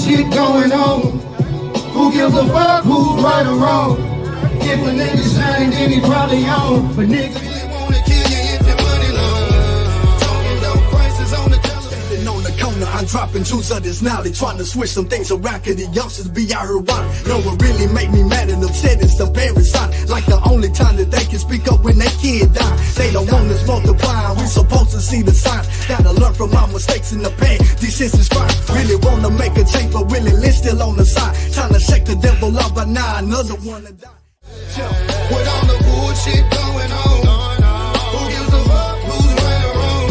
bullshit going on. Who gives a fuck who's right or wrong? If a nigga shining, then he probably on. But niggas really wanna kill you if your money long. Talking dope prices on the television. On the corner, I'm dropping jewels of this knowledge, trying to switch some things around, cause the youngsters be out here wild. Know what really make me mad and upset is the parents side. Like the only time that they can speak up when their kid die. They don't want us multiplying, we supposed to see the signs. Gotta learn from my mistakes in the past, these is fine. Really wanna make a change, but Willie Lynch still on the side. Trying to shake the devil off, but now another one to die. With all the bullshit going on, who gives a fuck who's right or wrong?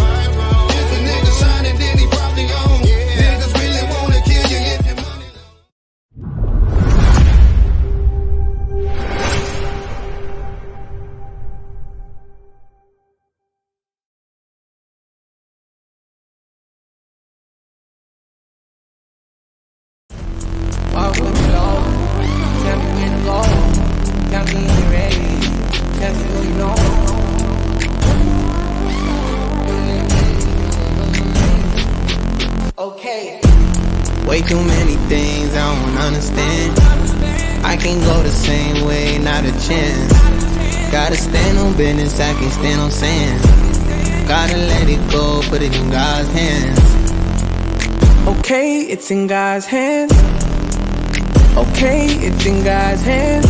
If a nigga shining, then he probably on. Niggas really wanna kill you if your money Walk with me low, tell me when to go, tell me when you're ready, tell me what you know. Okay. Way too many things I don't understand. I can't go the same way, not a chance. Gotta stand on business, I can't stand on sand. Gotta let it go, put it in God's hands. Okay, it's in God's hands. Okay, it's in God's hands.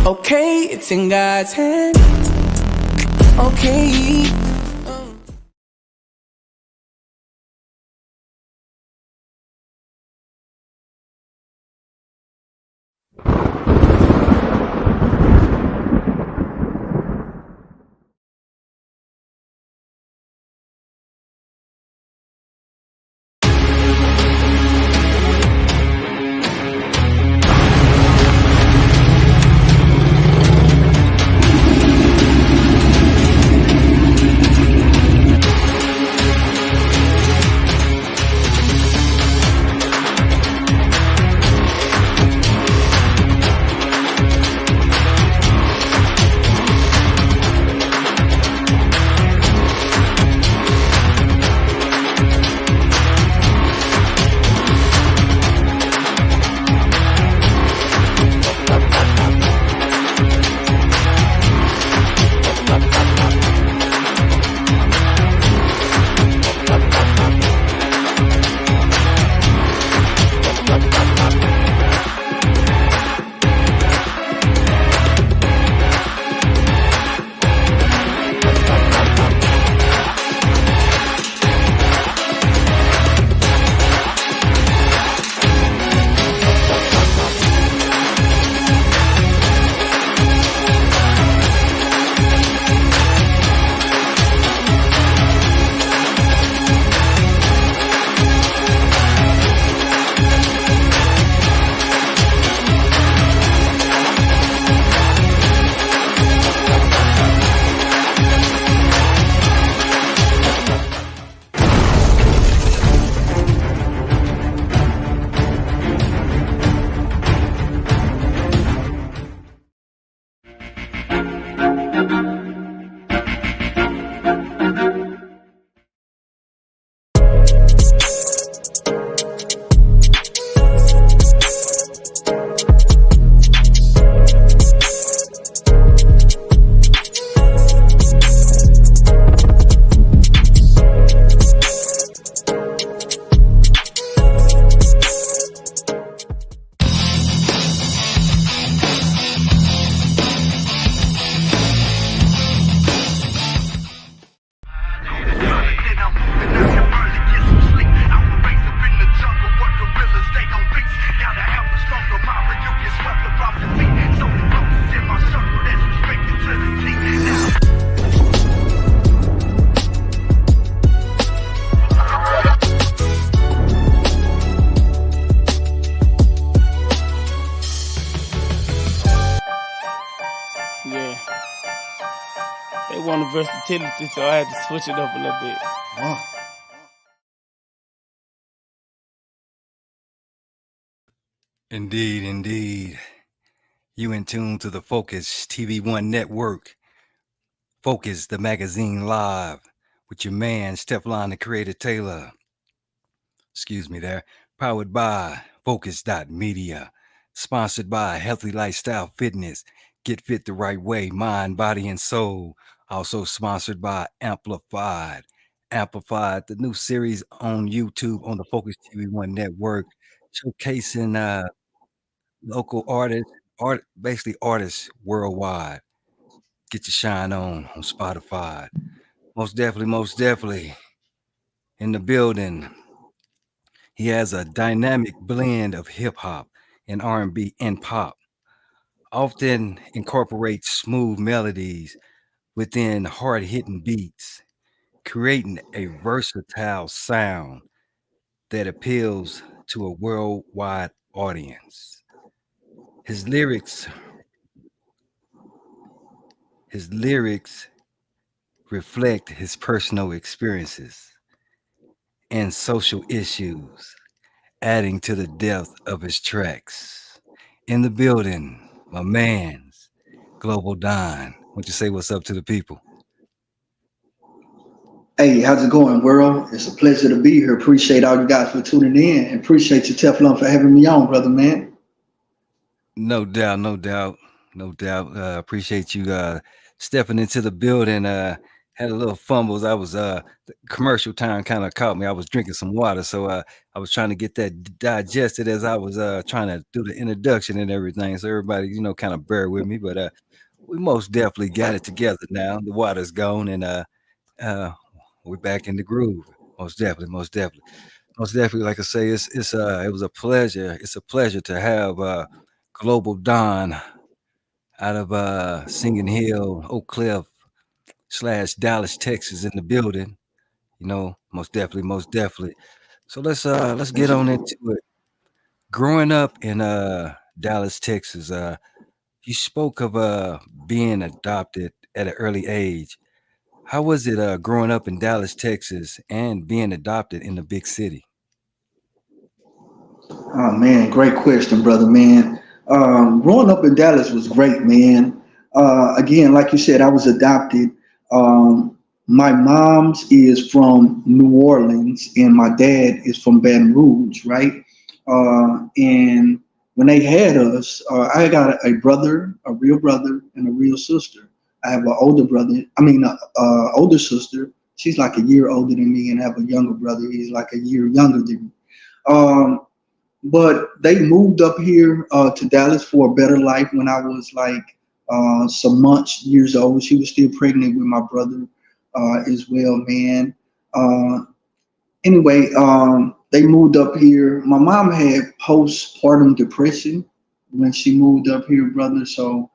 Okay, it's in God's hands. Okay. They wanted versatility, so I had to switch it up a little bit. Indeed, indeed. You in tune to the Focuz TV1 network. Focuz, the magazine live with your man, Teflon, the Creator Taylor. Excuse me there. Powered by Focus.media. Sponsored by Healthy Lifestyle Fitness. Get fit the right way, mind, body, and soul. Also sponsored by Amplified. Amplified, the new series on YouTube on the Focus TV1 network, showcasing local artists, basically artists worldwide. Get your shine on Spotify. Most definitely in the building. He has a dynamic blend of hip hop and R&B and pop. Often incorporates smooth melodies within hard-hitting beats, creating a versatile sound that appeals to a worldwide audience. His lyrics, his lyrics reflect his personal experiences and social issues, adding to the depth of his tracks. In the building, my man's Global Don. Won't you say what's up to the people? Hey, how's it going, world? It's a pleasure to be here. Appreciate all you guys for tuning in, and appreciate you, Teflon, for having me on, brother man. No doubt, no doubt, no doubt. Appreciate you stepping into the building. Had a little fumbles. The commercial time kind of caught me. I was drinking some water, so I was trying to get that digested as I was trying to do the introduction and everything. So everybody, kind of bear with me, but we most definitely got it together now. The water's gone, and uh, we're back in the groove. Most definitely, most definitely, most definitely. Like I say, it was a pleasure. It's a pleasure to have Global Don out of Singing Hill, Oak Cliff / Dallas, Texas, in the building. Most definitely, most definitely. So let's get on into it. Growing up in Dallas, Texas, you spoke of being adopted at an early age. How was it growing up in Dallas, Texas, and being adopted in the big city? Oh man, great question, brother man. Growing up in Dallas was great, man. Again, like you said, I was adopted. My mom's is from New Orleans, and my dad is from Baton Rouge, right? And when they had us, I got a brother, a real brother, and a real sister. I have an older brother. I mean, older sister. She's like a year older than me, and I have a younger brother. He's like a year younger than me. Um, but they moved up here to Dallas for a better life when I was like some months, years old. She was still pregnant with my brother as well, man. Uh, anyway, they moved up here. My mom had postpartum depression when she moved up here, brother. So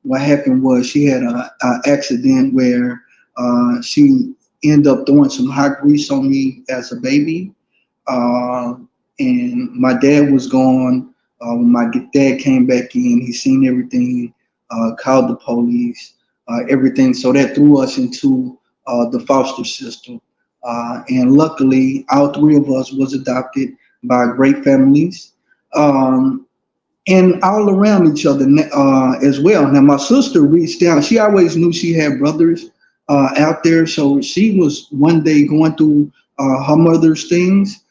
what happened was she had a accident where she ended up throwing some hot grease on me as a baby, uh, and my dad was gone. When my dad came back in, he seen everything, called the police, everything. So that threw us into the foster system. And luckily, all three of us was adopted by great families. And all around each other as well. Now, my sister reached out. She always knew she had brothers out there. So she was one day going through her mother's things,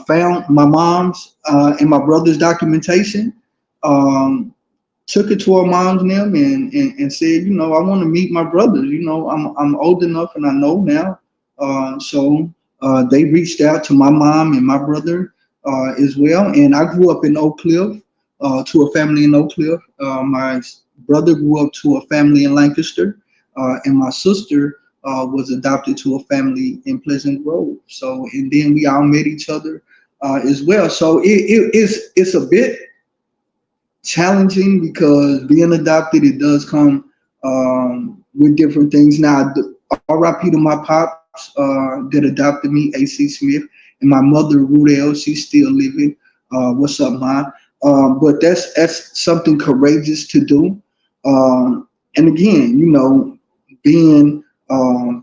found my mom's and my brother's documentation, um, took it to her mom's and them, and said, I want to meet my brothers. I'm old enough and I know now. So they reached out to my mom and my brother as well. And I grew up in Oak Cliff to a family in Oak Cliff. My brother grew up to a family in Lancaster, and my sister was adopted to a family in Pleasant Grove. So, and then we all met each other as well. So it's a bit challenging because being adopted, it does come with different things. Now, RIP to my pops that adopted me, AC Smith, and my mother, Rudell, she's still living. What's up, Ma? But that's something courageous to do. And again, being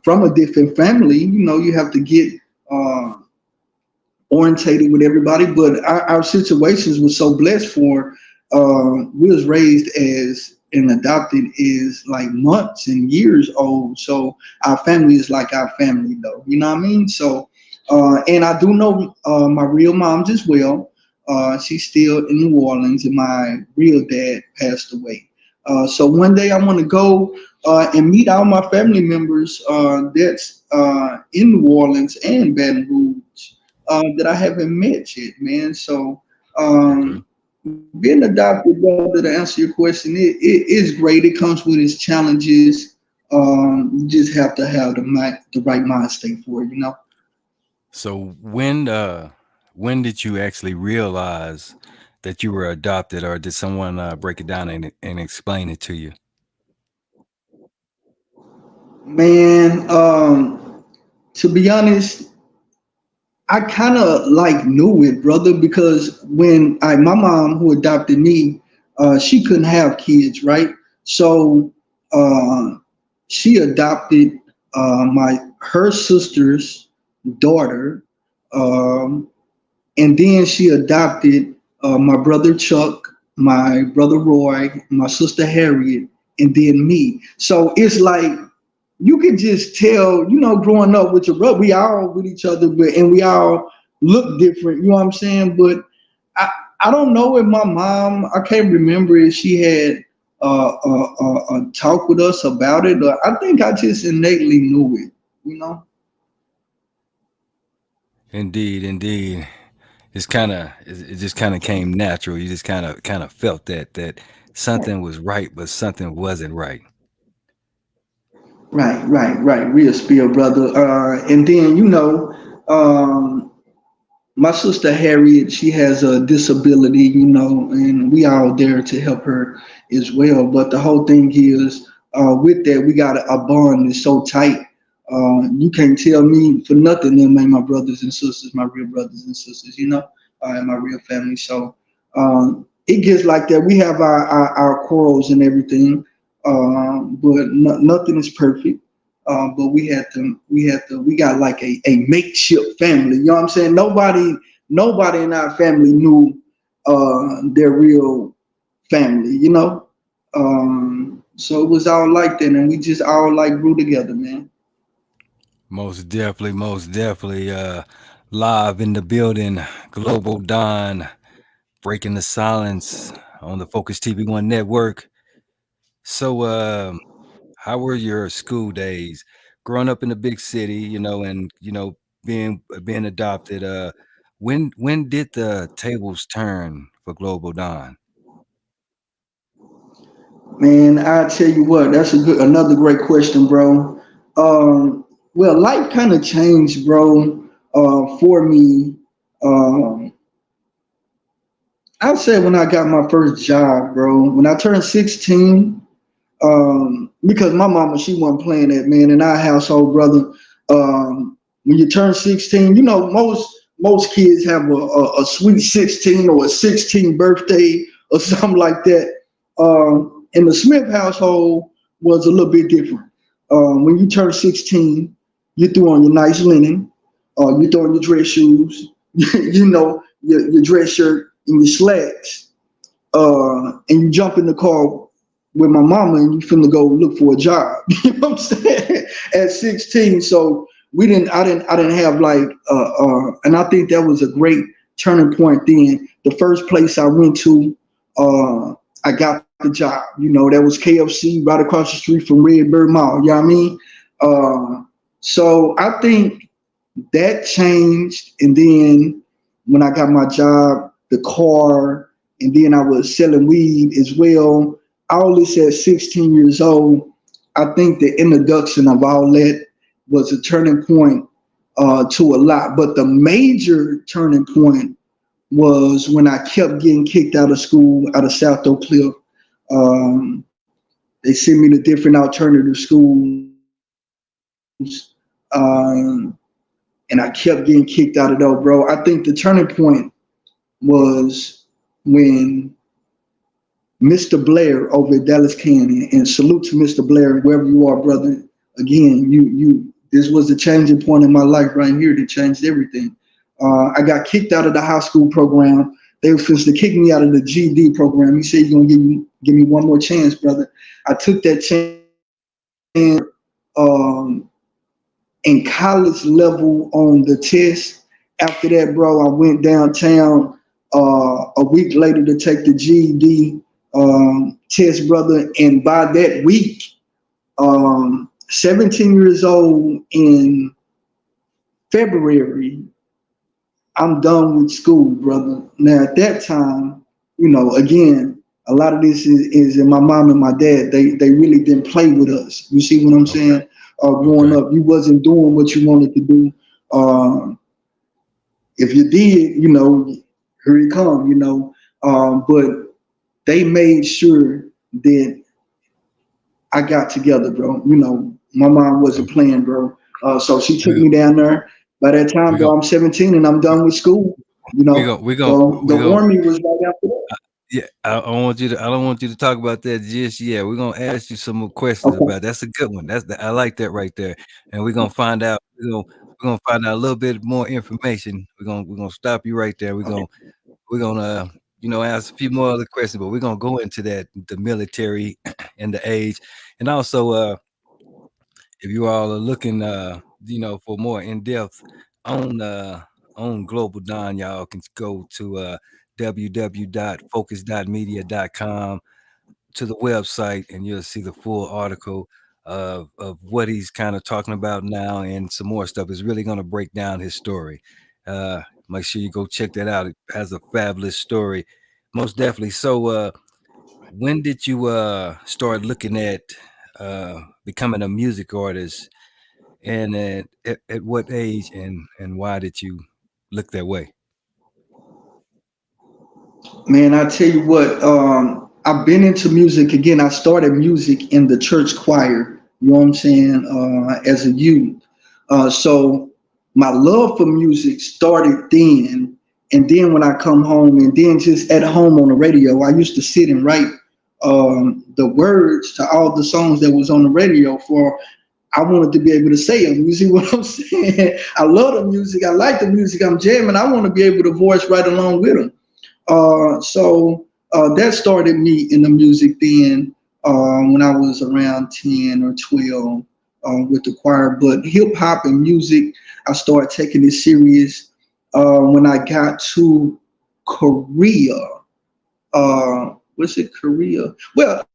from a different family, you have to get uh, orientated with everybody. But our situations were so blessed for. We was raised as an adopted is like months and years old. So our family is like our family, though. You know what I mean? So And I do know my real moms as well. She's still in New Orleans, and my real dad passed away. So one day I want to go and meet all my family members that's in New Orleans and Baton Rouge that I haven't met yet, man. So Okay. um, being adopted, brother, to answer your question, it is great. It comes with its challenges. You just have to have the right mind state for it, you know. So when did you actually realize that you were adopted, or did someone break it down and explain it to you? Man, to be honest, I kind of like knew it, brother, because when my mom who adopted me, she couldn't have kids, right? So uh, she adopted my her sister's daughter, um, and then she adopted my brother Chuck, my brother Roy, my sister Harriet, and then me. So it's like you can just tell, you know, growing up with your brother, we all with each other, but and we all look different. You know what I'm saying? But I I don't know if my mom, I can't remember if she had a talk with us about it. Or I think I just innately knew it. You know? Indeed, indeed. It just kind of came natural. You just kind of felt that something was right, but something wasn't right. Right. Real spill, brother. And then my sister Harriet, she has a disability, you know, and we all there to help her as well. But the whole thing is, with that, we got a bond that's so tight. You can't tell me for nothing them ain't my brothers and sisters, my real brothers and sisters, you know, and my real family. So it gets like that. We have our quarrels and everything, but nothing is perfect. But we got like a makeshift family. You know what I'm saying? Nobody in our family knew their real family, you know? So it was all like that, and we just all like grew together, man. Most definitely, most definitely. Live in the building, Global Don breaking the silence on the Focus TV1 network. So, how were your school days? Growing up in a big city, and being adopted. When did the tables turn for Global Don? Man, I tell you what, that's another great question, bro. Well, life kind of changed, bro, for me. Um, I'd say when I got my first job, bro. When I turned 16, because my mama, she wasn't playing that, man. In our household, brother, when you turn 16, you know, most kids have a sweet 16 or a 16 birthday or something like that. In the Smith household was a little bit different. When you turn 16, you threw on your nice linen, you throw on your dress shoes, you know, your dress shirt and your slacks, and you jump in the car with my mama and you finna go look for a job. You know what I'm saying? At 16. So I didn't have like and I think that was a great turning point then. The first place I went to, I got the job. You know, that was KFC right across the street from Redbird Mall. You know what I mean? So I think that changed. And then when I got my job, the car, and then I was selling weed as well. All this at 16 years old. I think the introduction of all that was a turning point to a lot. But the major turning point was when I kept getting kicked out of school, out of South Oak Cliff. Um, they sent me to different alternative schools. Um, and I kept getting kicked out of those, bro. I think the turning point was when Mr. Blair over at Dallas County, and salute to Mr. Blair, wherever you are, brother. Again, this was the changing point in my life right here that changed everything. I got kicked out of the high school program. They were supposed to kick me out of the GD program. He said, "You're gonna give me one more chance, brother." I took that chance. Um, in college level on the test. After that, bro, I went downtown a week later to take the GED test, brother. And by that week, 17 years old in February, I'm done with school, brother. Now, at that time, again, a lot of this is in my mom and my dad. They really didn't play with us. You see what I'm saying? Growing up, you wasn't doing what you wanted to do. If you did, here you come, but they made sure that I got together, bro. My mom wasn't playing, bro. So she took me down there. By that time, though, I'm 17 and I'm done with school. The Army was right after that. Yeah, I don't want you to talk about that just yet. We're gonna ask you some more questions about. That's a good one. I like that right there. And we're gonna find out. We're gonna find out a little bit more information. We're gonna stop you right there. We're gonna ask a few more other questions, but we're gonna go into that, the military and the age, and also if you all are looking for more in-depth on Global Don, y'all can go to www.focus.media.com to the website, and you'll see the full article of what he's kind of talking about now, and some more stuff. Is really going to break down his story. Make sure you go check that out. It has a fabulous story, most definitely. So when did you start looking at becoming a music artist, and at what age, and why did you look that way? Man, I tell you what, I've been into music again. I started music in the church choir, you know what I'm saying, as a youth. So my love for music started then. And then when I come home, and then just at home on the radio, I used to sit and write the words to all the songs that was on the radio I wanted to be able to say them. You see what I'm saying? I love the music. I like the music. I'm jamming. I want to be able to voice right along with them. So that started me in the music then when I was around 10 or 12 with the choir. But hip hop and music, I started taking it serious when I got to Korea. Was it Korea? Well,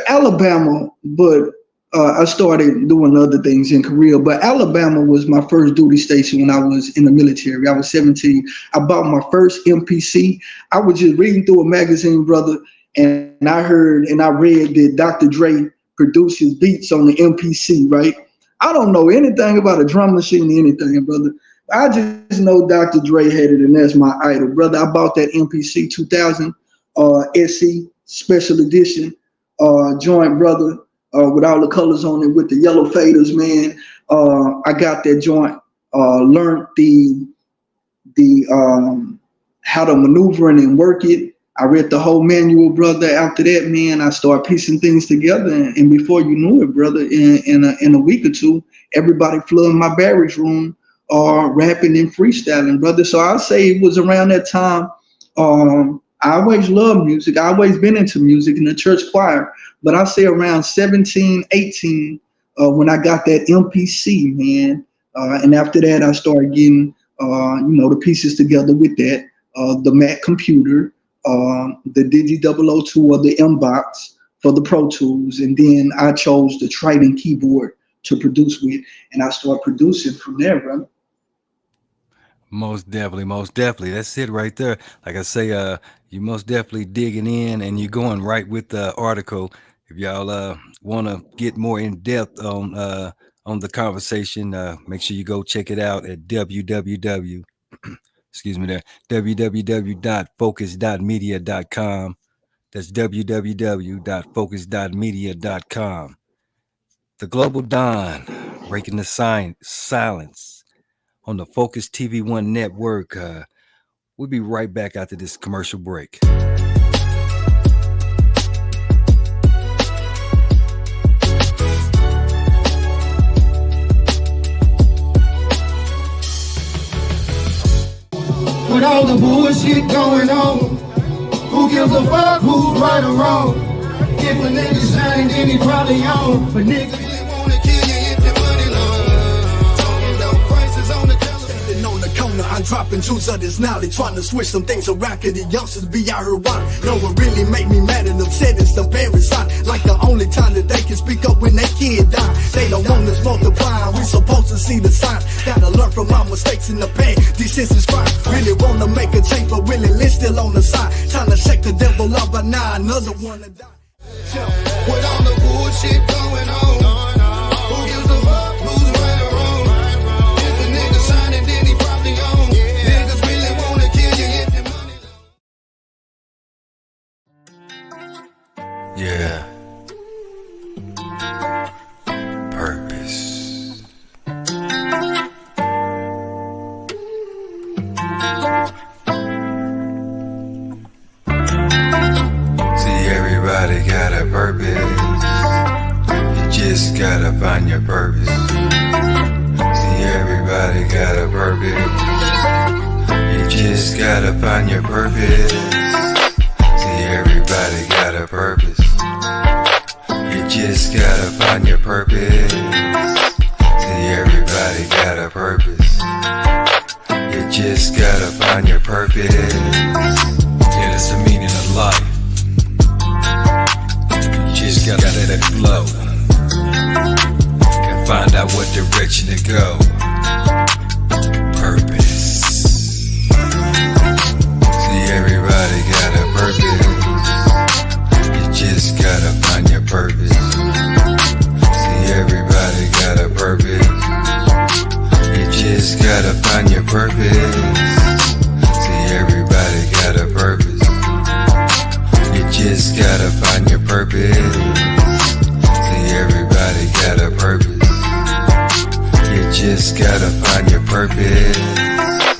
Alabama, but I started doing other things in Korea, but Alabama was my first duty station when I was in the military. I was 17. I bought my first MPC. I was just reading through a magazine, brother, and I heard and I read that Dr. Dre produced his beats on the MPC, right? I don't know anything about a drum machine or anything, brother. I just know Dr. Dre had it, and that's my idol, brother. I bought that MPC 2000 SC Special Edition joint, brother. With all the colors on it, with the yellow faders, man. I got that joint, learned the how to maneuver and work it. I read the whole manual, brother. After that, man, I started piecing things together, and before you knew it, brother, in a week or two, everybody flooding my barracks room, rapping and freestyling, brother. So I'll say it was around that time. I always loved music. I always been into music in the church choir. But I say around 17, 18, when I got that MPC, man. And after that, I started getting, the pieces together with that. The Mac computer, the Digi 002 or the M-Box for the Pro Tools. And then I chose the Trident keyboard to produce with. And I started producing from there, brother. Most definitely. That's it right there. Like I say, you most definitely digging in, and you're going right with the article. If y'all want to get more in depth on the conversation, make sure you go check it out at www.focus.media.com. That's www.focus.media.com. The Global Don, breaking the silence on the Focus TV1 network. We'll be right back after this commercial break. With all the bullshit going on, who gives a fuck who's right or wrong? If a nigga shining, then he probably on. But niggas really wanna kill you if your money long. mind, dropping jewels of this knowledge, trying to switch some things around, cause the youngsters be out here wild. No, what really make me mad and upset is the parents sign. Like the only time that they can speak up when they kid die. They don't want us multiplying, we supposed to see the signs. Gotta learn from our mistakes in the past, these is crime. Really wanna make a change, but really live still on the side. Trying to shake the devil up, but now another one to die. With all the bullshit going on, who gives a fuck who's right or wrong? If a nigga shining, then he probably on. Niggas really wanna kill you if your money. Yeah. Purpose. See, everybody got a purpose. You just gotta find your purpose. See, everybody got a purpose. You just gotta find your purpose. See, everybody got a purpose. You just gotta find your purpose. See, everybody got a purpose. You just gotta find your purpose. Yeah, that's the meaning of life. You just gotta let it flow and find out what direction to go. Purpose. See, everybody got a purpose. You just gotta find your purpose. See, everybody got a purpose. You just gotta find your purpose. See, everybody got a purpose. You just gotta find your purpose. See, everybody got a purpose. You just gotta find your purpose.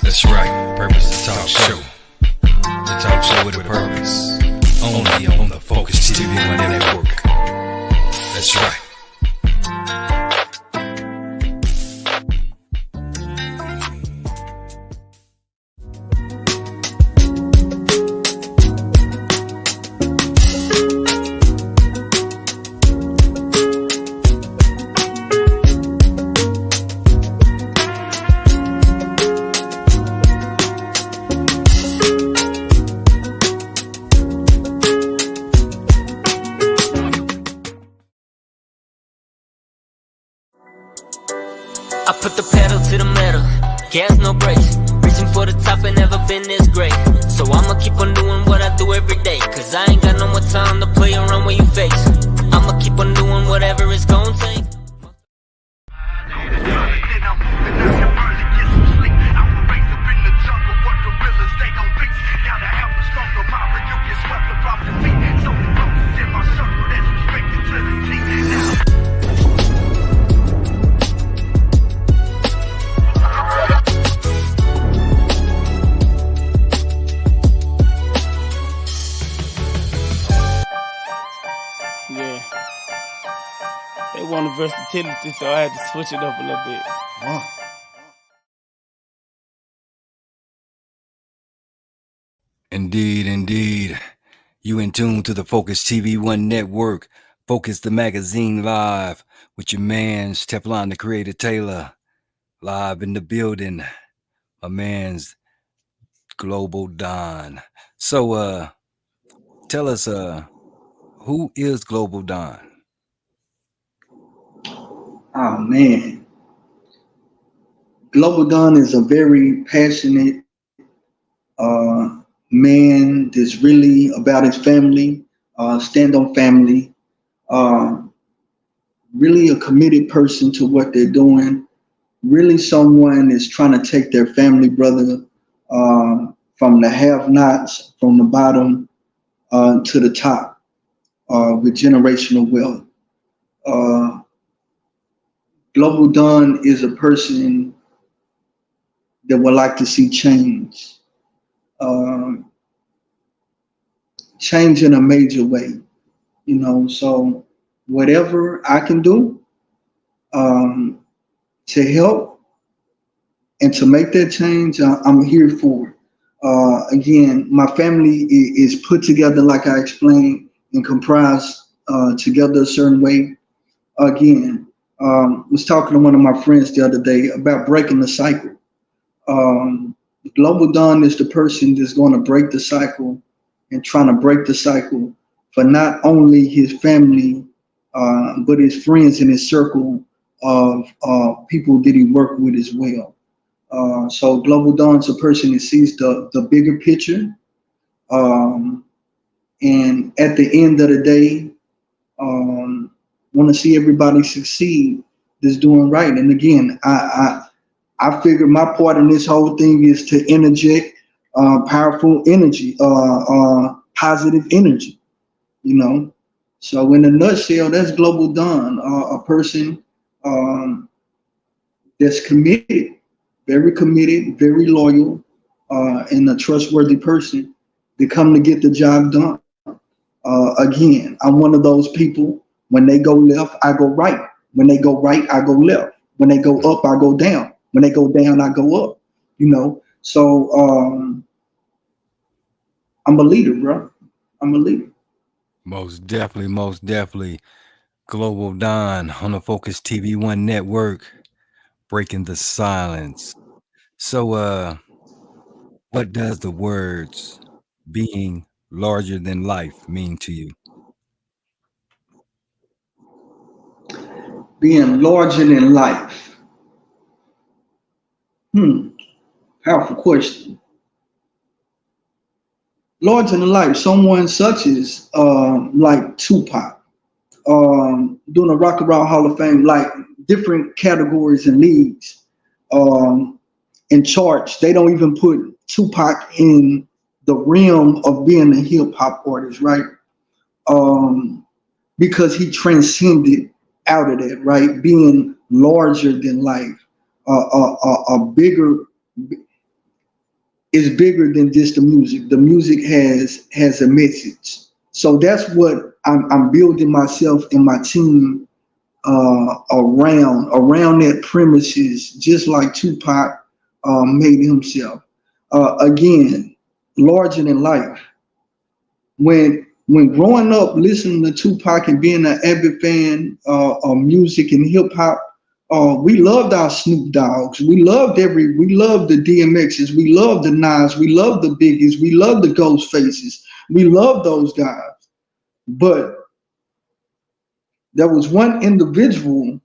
That's right, Purpose the Talk Show. The talk show with a purpose. Only on the Focuz TV Network. That's right. I put the pedal to the metal, gas no brakes. Reaching for the top and never been this great. So I'ma keep on doing what I do every day, cause I ain't got no more time to play around with your face. I'ma keep on doing whatever it's gonna take. Yeah. They wanted versatility, so I had to switch it up a little bit. Indeed, indeed. You in tune to the Focuz TV One Network. Focuz the magazine live with your man's Teflon the Creator Taylor. Live in the building. My man's Global Don. So tell us who is Global Don? Oh man. Global Don is a very passionate man that's really about his family, stand on family, really a committed person to what they're doing, really someone that's trying to take their family brother from the have-nots, from the bottom to the top with generational wealth. Global Don is a person that would like to see change. Change in a major way, you know, so whatever I can do to help and to make that change, I'm here for it. Again, my family is put together, like I explained, and comprised together a certain way. Again, was talking to one of my friends the other day about breaking the cycle. Global Dawn is the person that's going to break the cycle and trying to break the cycle for not only his family, but his friends and his circle of people that he worked with as well. So Global Dawn is a person that sees the bigger picture. Um, and at the end of the day, want to see everybody succeed that's doing right. And again, I figure my part in this whole thing is to interject powerful energy, positive energy, you know. So in a nutshell, that's Global Dawn, a person um, that's committed, very loyal, and a trustworthy person to come to get the job done. Again, I'm one of those people. When they go left, I go right. When they go right, I go left. When they go up, I go down. When they go down, I go up. You know. So I'm a leader, bro. I'm a leader. Most definitely, most definitely. Global Dawn on the Focus TV One Network, breaking the silence. So, what does the words being larger than life mean to you? Being larger than life. Hmm. Powerful question. Larger than life. Someone such as like Tupac, doing a Rock and Roll Hall of Fame, like different categories and leagues. Um, in charts. They don't even put Tupac in the realm of being a hip hop artist, right? Um, because he transcended out of that, right? Being larger than life, a bigger is bigger than just the music. The music has a message. So that's what I'm building myself and my team around that premises, just like Tupac made himself. Again, larger than life. When growing up, listening to Tupac and being an avid fan of music and hip hop, we loved our Snoop Dogs. We loved the DMXs. We loved the Nas. We loved the Biggies. We loved the Ghost Faces. We loved those guys. But there was one individual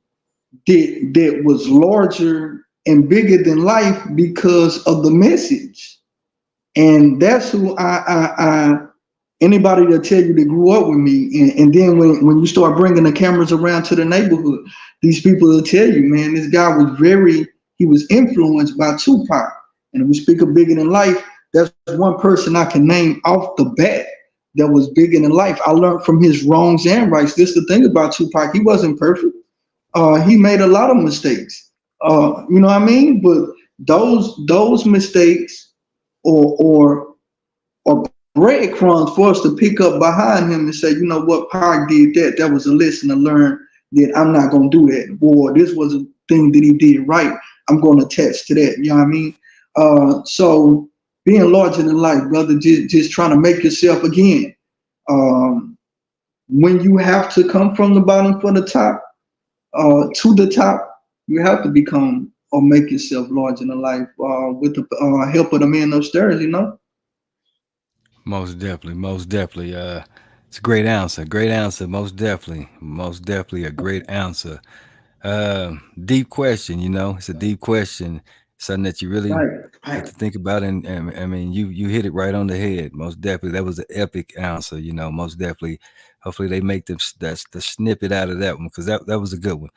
that was larger and bigger than life because of the message. And that's who I anybody that tell you they grew up with me. And then when you start bringing the cameras around to the neighborhood, these people will tell you, man, this guy was he was influenced by Tupac. And if we speak of bigger than life, that's one person I can name off the bat that was bigger than life. I learned from his wrongs and rights. This is the thing about Tupac. He wasn't perfect. He made a lot of mistakes. You know what I mean? But those mistakes or or breadcrumbs for us to pick up behind him and say, you know what, Pac did that. That was a lesson to learn that I'm not gonna do that. Or this was a thing that he did right. I'm gonna attach to that. You know what I mean? So being larger than life, brother, just trying to make yourself again. Um, when you have to come from the bottom for the top, to the top, you have to become or make yourself larger than life with the help of the man upstairs, you know? Most definitely, most definitely. It's a great answer. Great answer. Most definitely a great answer. Deep question. It's a deep question. Something that you really Right, have right. to think about. And I mean, you hit it right on the head. Most definitely, that was an epic answer. Most definitely. Hopefully, they make that's the snippet out of that one because that was a good one.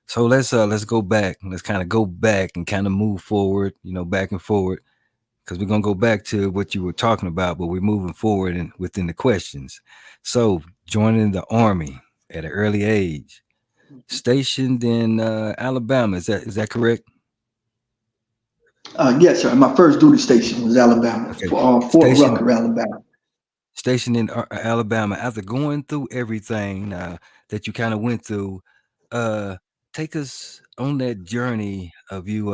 So let's go back. Let's kind of go back and kind of move forward. Back and forward because we're gonna go back to what you were talking about, but we're moving forward and within the questions. So joining the army at an early age, stationed in Alabama. Is that correct? Yes, sir. My first duty station was Alabama, Okay, Fort stationed Rucker, Alabama. stationed in Alabama. After going through everything that you kind of went through, uh, take us on that journey of you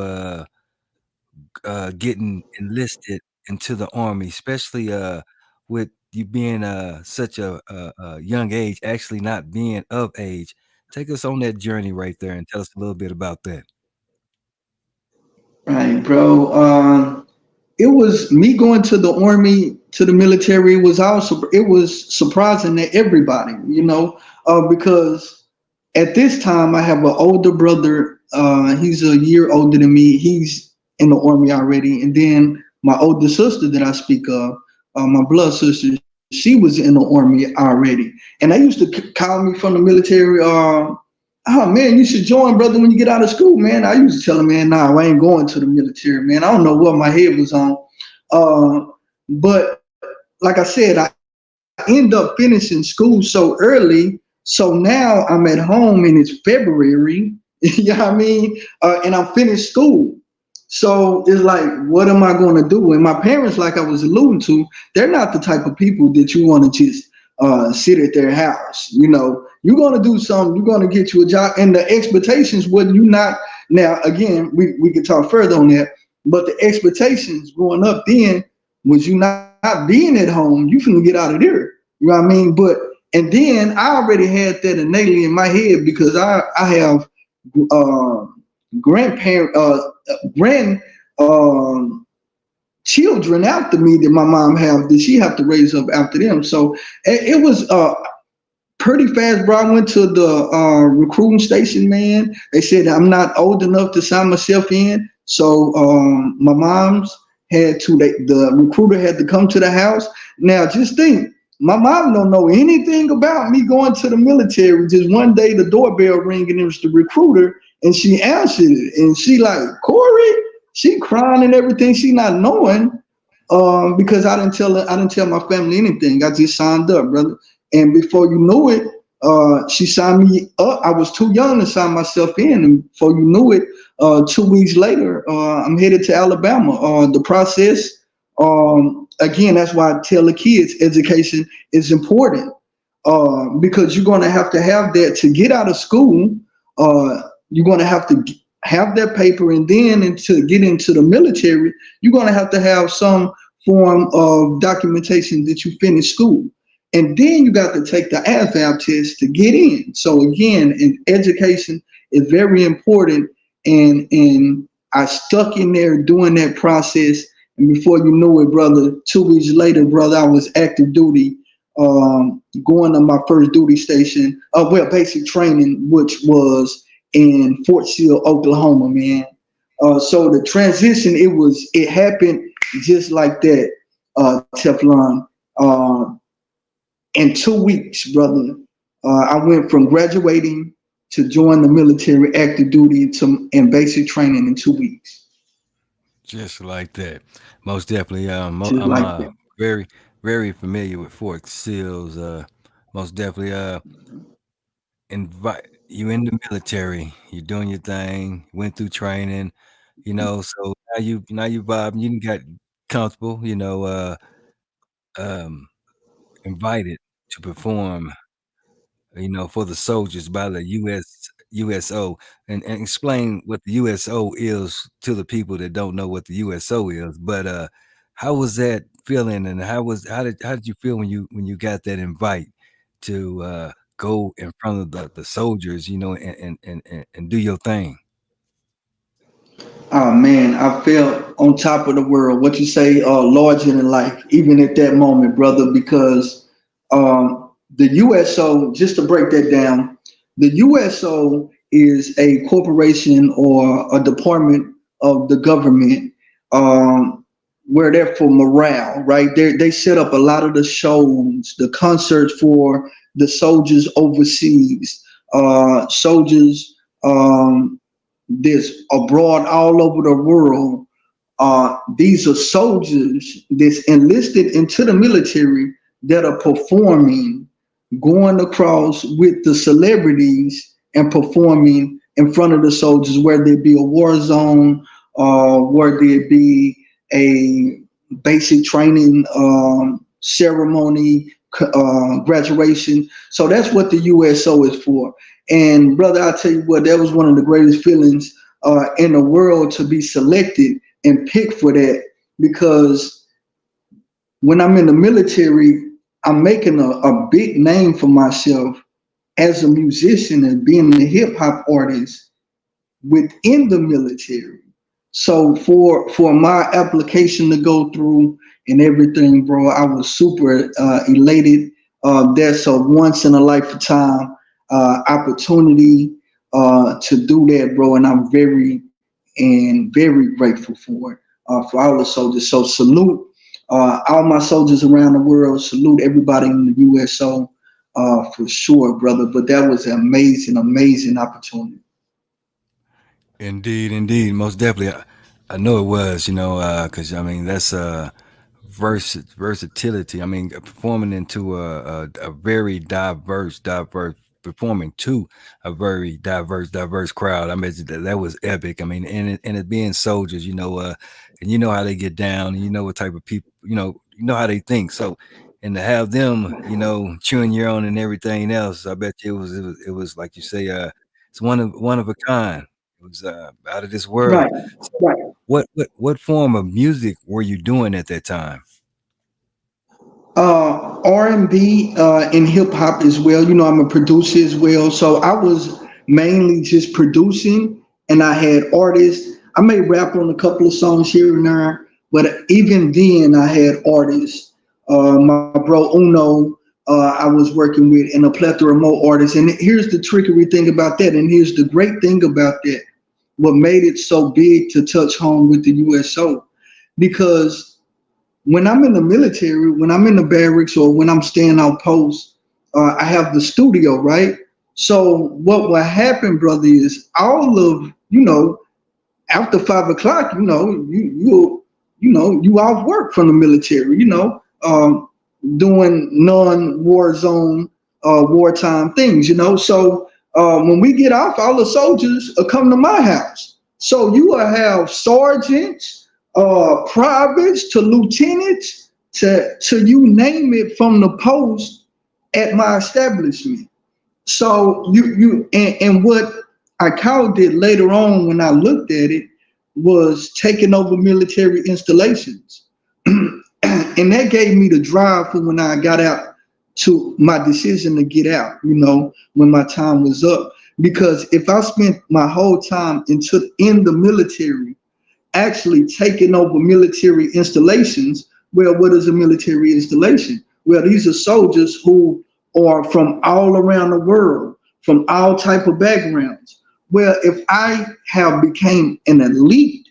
getting enlisted into the army, especially with you being such a young age, actually not being of age. Take us on that journey right there and tell us a little bit about that. Right, bro. It was me going to the army, to the military. It was surprising to everybody, because at this time I have an older brother. He's a year older than me. He's in the army already, and then my older sister that I speak of, my blood sister, she was in the army already. And they used to call me from the military. Oh man, you should join, brother, when you get out of school, man. I used to tell him, man, nah, I ain't going to the military, man. I don't know what my head was on. But like I said, I end up finishing school so early. So now I'm at home and it's February, you know what I mean? And I'm finished school. So it's like, what am I going to do? And my parents, like I was alluding to, they're not the type of people that you want to just sit at their house. You're going to do something. You're going to get you a job. And the expectations, whether you not, now, again, we could talk further on that, but the expectations growing up then was you not being at home, you finna get out of there. You know what I mean? And then I already had that innately in my head because I have grandparent, grand children after me that my mom that she have to raise up after them. So it was pretty fast, bro. I went to the recruiting station, man. They said I'm not old enough to sign myself in. So my mom's the recruiter had to come to the house. Now just think, my mom don't know anything about me going to the military. Just one day the doorbell ring and it was the recruiter and she answered it. And she like, Corey? She crying and everything. She not knowing because I didn't tell my family anything. I just signed up, brother. And before you knew it, she signed me up. I was too young to sign myself in. And before you knew it, 2 weeks later, I'm headed to Alabama. The process, again, that's why I tell the kids education is important because you're going to have that to get out of school. You're going to have that paper, and then to get into the military, you're going to have some form of documentation that you finished school. And then you got to take the ASVAB test to get in. So again, education is very important. And I stuck in there doing that process. And before you knew it, brother, 2 weeks later, brother, I was active duty, going to my first duty station, basic training, which was in Fort Sill, Oklahoma, man. So the transition, it happened just like that, Teflon. In 2 weeks, brother, I went from graduating to join the military active duty and basic training in 2 weeks. Just like that. Most definitely. Just I'm like that. very, very familiar with Fort Sills. Most definitely. Invite you in the military. You're doing your thing. Went through training. So now you vibing. You got comfortable. Um, invited to perform. For the soldiers by the USO, and explain what the USO is to the people that don't know what the USO is. But how was that feeling, and how did you feel when you got that invite to go in front of the soldiers, and do your thing? Oh man, I felt on top of the world. What you say, larger than life, even at that moment, brother. Because the USO, just to break that down, the USO is a corporation or a department of the government, where they're for morale, right? They set up a lot of the shows, the concerts for the soldiers overseas, soldiers. That's abroad all over the world. These are soldiers that's enlisted into the military that are performing, going across with the celebrities and performing in front of the soldiers, whether it be a war zone, whether it be a basic training ceremony, graduation. So that's what the USO is for. And brother, I'll tell you what, that was one of the greatest feelings in the world, to be selected and picked for that. Because when I'm in the military, I'm making a big name for myself as a musician and being a hip hop artist within the military. So for my application to go through and everything, bro, I was super elated. That's a once in a lifetime opportunity to do that, bro, and I'm very grateful for it. For all the soldiers. So salute all my soldiers around the world. Salute everybody in the USO for sure, brother. But that was an amazing opportunity. Indeed, most definitely. I know it was, because I mean that's versatility. I mean, performing into a very diverse performing to a very diverse crowd. I mean, that was epic. I mean, and it being soldiers, and you know how they get down, and you know what type of people, you know how they think. So, and to have them, cheering you on and everything else, I bet you it was like you say, it's one of a kind. It was out of this world. Right, So right. what form of music were you doing at that time? R&B and hip hop as well. You know, I'm a producer as well, so I was mainly just producing, and I had artists. I may rap on a couple of songs here and there, but even then, I had artists. My bro Uno, I was working with, and a plethora of more artists. And here's the trickery thing about that, and here's the great thing about that. What made it so big to touch home with the USO, because when I'm in the military, when I'm in the barracks, or when I'm staying out post, I have the studio, right? So what will happen, brother, is all of, after 5 o'clock, you off work from the military, doing non-war zone, wartime things, So when we get off, all the soldiers come to my house. So you will have sergeants, privates to lieutenants to you name it from the post at my establishment. So and what I called it later on when I looked at it was taking over military installations. And that gave me the drive for when I got out, to my decision to get out, when my time was up. Because if I spent my whole time in the military actually taking over military installations, well, what is a military installation? Well, these are soldiers who are from all around the world, from all type of backgrounds. Well, if I have became an elite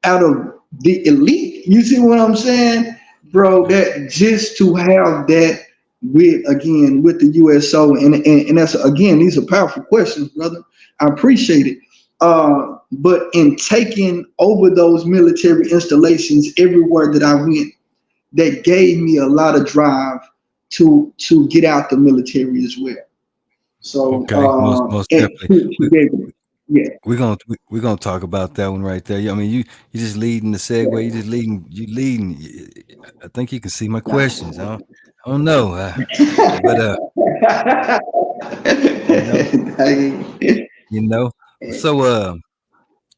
out of the elite, you see what I'm saying, bro? That just to have that with the USO, and that's, again, these are powerful questions, brother. I appreciate it. But in taking over those military installations everywhere that I went, that gave me a lot of drive to get out the military as well. So Okay, most definitely. Yeah. We're gonna talk about that one right there. I mean, you just leading the segue. You leading. I think you can see my questions. I don't know, but So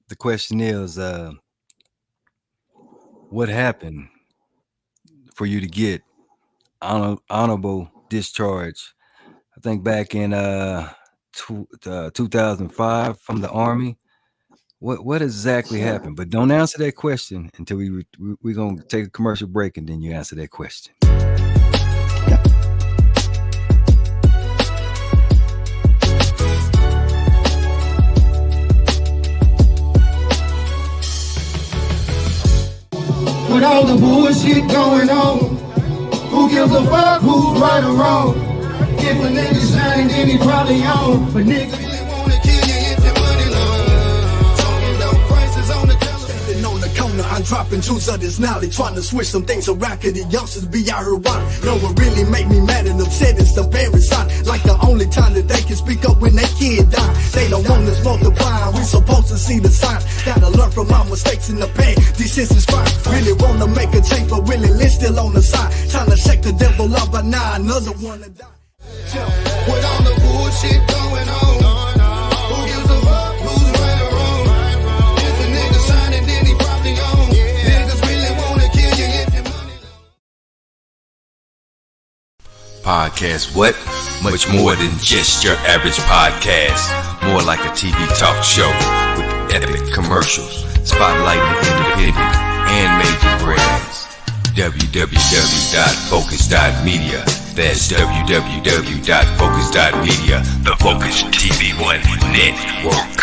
the question is, what happened for you to get honorable discharge? I think back in 2005 from the Army. What exactly happened? But don't answer that question until we're gonna take a commercial break, and then you answer that question. With all the bullshit going on, who gives a fuck who's right or wrong? If a nigga shining, then he probably on. But niggas really wanna kill you if your money long. Talking dope prices on the telephone. Standing on the corner, I'm dropping jewels of this knowledge, trying to switch some things around, cause the youngsters be out here wild. No, what really make me mad and upset is the parents sign. Like the only time that they can speak up when they kid die. They don't want us multiplying, we supposed to see the sign. Gotta learn from my mistakes in the past, these is fine. Really wanna make a change, but really live still on the side. Trying to shake the devil up, but now another one to die. With all the bullshit going on, who gives a fuck who's right or wrong? If a nigga shining, then he probably on. Niggas really wanna kill you if your money long. Podcast what? Much more than just your average podcast. More like a TV talk show with epic commercials, spotlighting independent and major brands. www.focus.media. That's www.focus.media. The Focus TV1 Network.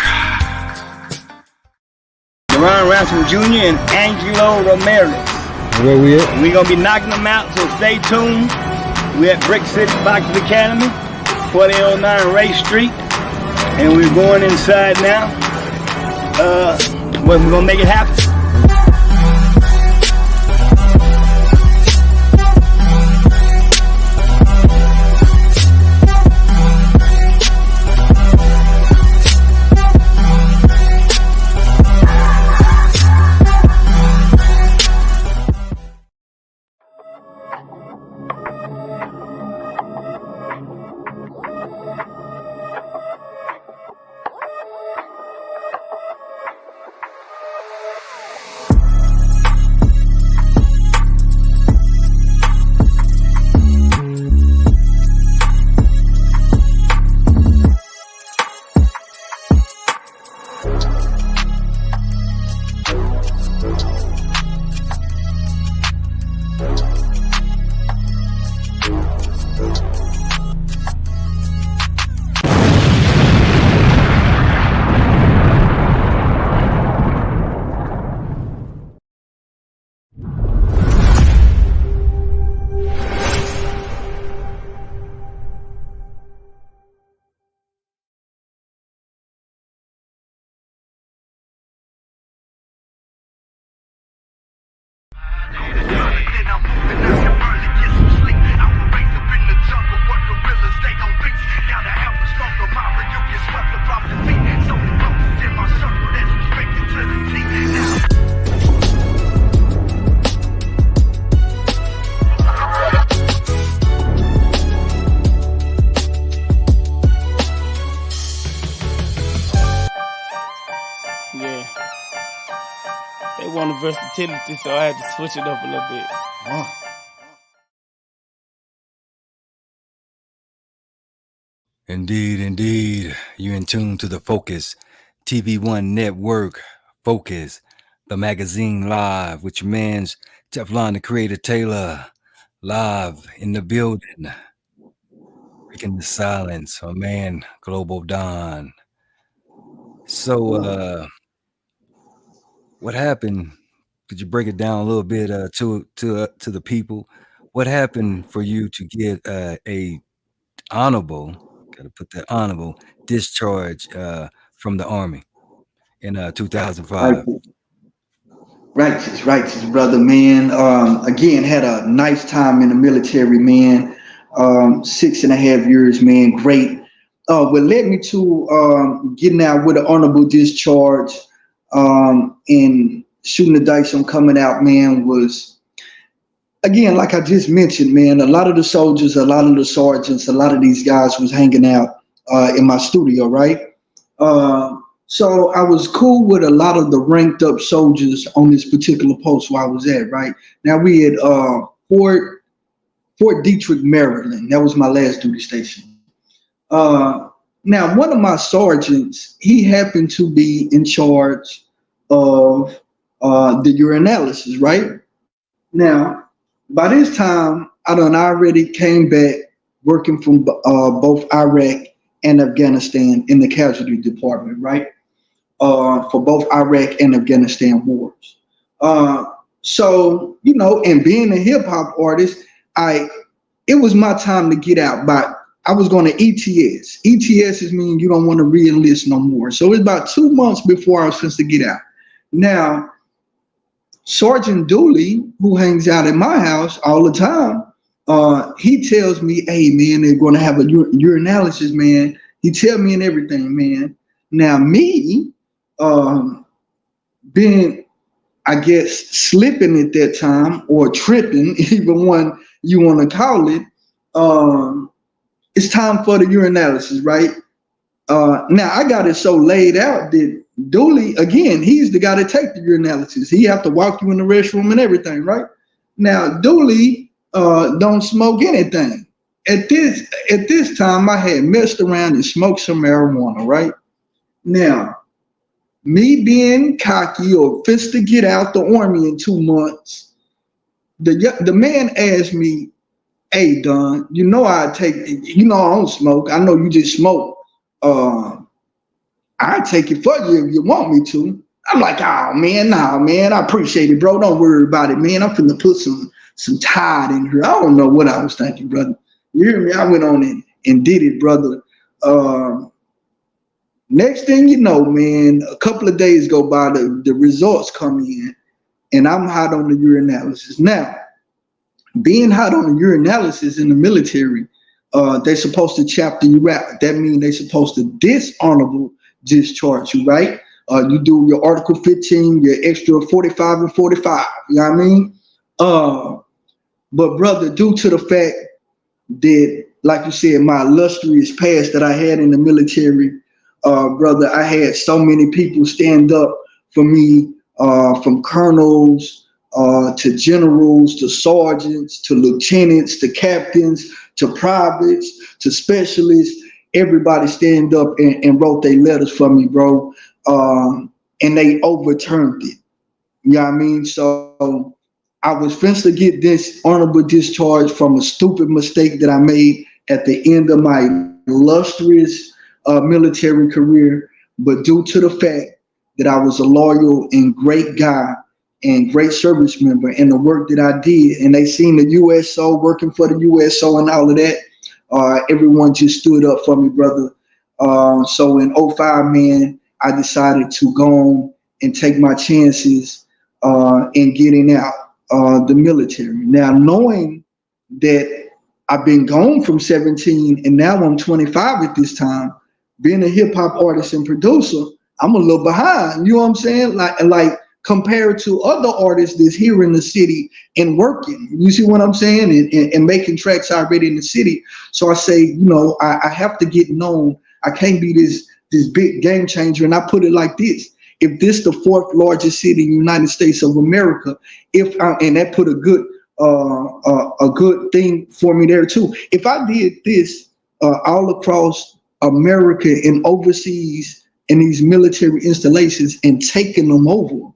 Ron Ransom Jr. and Angelo Ramirez. Where we at? We're gonna be knocking them out, so stay tuned. We're at Brick City Boxing Academy, 4009 Ray Street, and we're going inside now. We're gonna make it happen. Yeah. They wanted versatility, so I had to switch it up a little bit. Indeed, indeed. You're in tune to the Focus TV1 Network. Focus, the magazine live with your man's Teflon, the Creator Taylor, live in the building. Breaking the silence, my man, Global Don. So, what happened? Could you break it down a little bit to the people? What happened for you to get a honorable, gotta put that honorable discharge from the Army in 2005? Righteous, brother, man. Again, had a nice time in the military, man. 6.5 years, man. Great. What led me to getting out with an honorable discharge and shooting the dice on coming out, man, was, again, like I just mentioned, man, a lot of the soldiers, a lot of the sergeants, a lot of these guys was hanging out in my studio, right? So I was cool with a lot of the ranked up soldiers on this particular post where I was at, right? Now we had Fort Detrick, Maryland. That was my last duty station. Now, one of my sergeants, he happened to be in charge of the urinalysis, right? Now, by this time, I done already came back working from both Iraq and Afghanistan in the casualty department, right? For both Iraq and Afghanistan wars. So, you know, and being a hip hop artist, it was my time to get out. But I was going to ETS. ETS is mean you don't want to re-enlist no more. So it's about 2 months before I was supposed to get out. Now, Sergeant Dooley, who hangs out at my house all the time, he tells me, hey, man, they're going to have a urinalysis, man. He tell me and everything, man. Now, me, being, I guess, slipping at that time or tripping, even one you want to call it, it's time for the urinalysis, right? Now, I got it so laid out that Dooley, again, he's the guy that take the urinalysis. He have to walk you in the restroom and everything, right? Now, Dooley don't smoke anything. At this time, I had messed around and smoked some marijuana, right? Now, me being cocky or fist to get out the army in 2 months, the man asked me, "Hey, Don, you know I take, you know I don't smoke. I know you just smoke. I take it for you if you want me to." I'm like, "Oh man, nah, man, I appreciate it, bro. Don't worry about it, man. I'm finna put some Tide in here." I don't know what I was thinking, brother. You hear me? I went on and did it, brother. Next thing you know, man, a couple of days go by, the results come in, and I'm hot on the urinalysis. Now, being hot on the urinalysis in the military, they're supposed to chapter you out. That means they're supposed to dishonorable discharge you, right? You do your Article 15, your extra 45 and 45. You know what I mean? But brother, due to the fact that, like you said, my illustrious past that I had in the military, brother, I had so many people stand up for me, from colonels to generals to sergeants to lieutenants to captains to privates to specialists. Everybody stand up and wrote their letters for me, bro. And they overturned it. You know what I mean? So I was finna to get this honorable discharge from a stupid mistake that I made at the end of my illustrious military career. But due to the fact that I was a loyal and great guy and great service member and the work that I did, and they seen the USO, working for the USO and all of that, everyone just stood up for me, brother. So in '05, man, I decided to go on and take my chances in getting out the military. Now, knowing that I've been gone from 17 and now I'm 25 at this time, being a hip hop artist and producer, I'm a little behind. You know what I'm saying? Like compared to other artists that's here in the city and working. You see what I'm saying? And making tracks already in the city. So I say, you know, I have to get known. I can't be this big game changer. And I put it like this: if this the 4th largest city in the United States of America, and that put a good thing for me there too. If I did this all across America and overseas in these military installations and taking them over,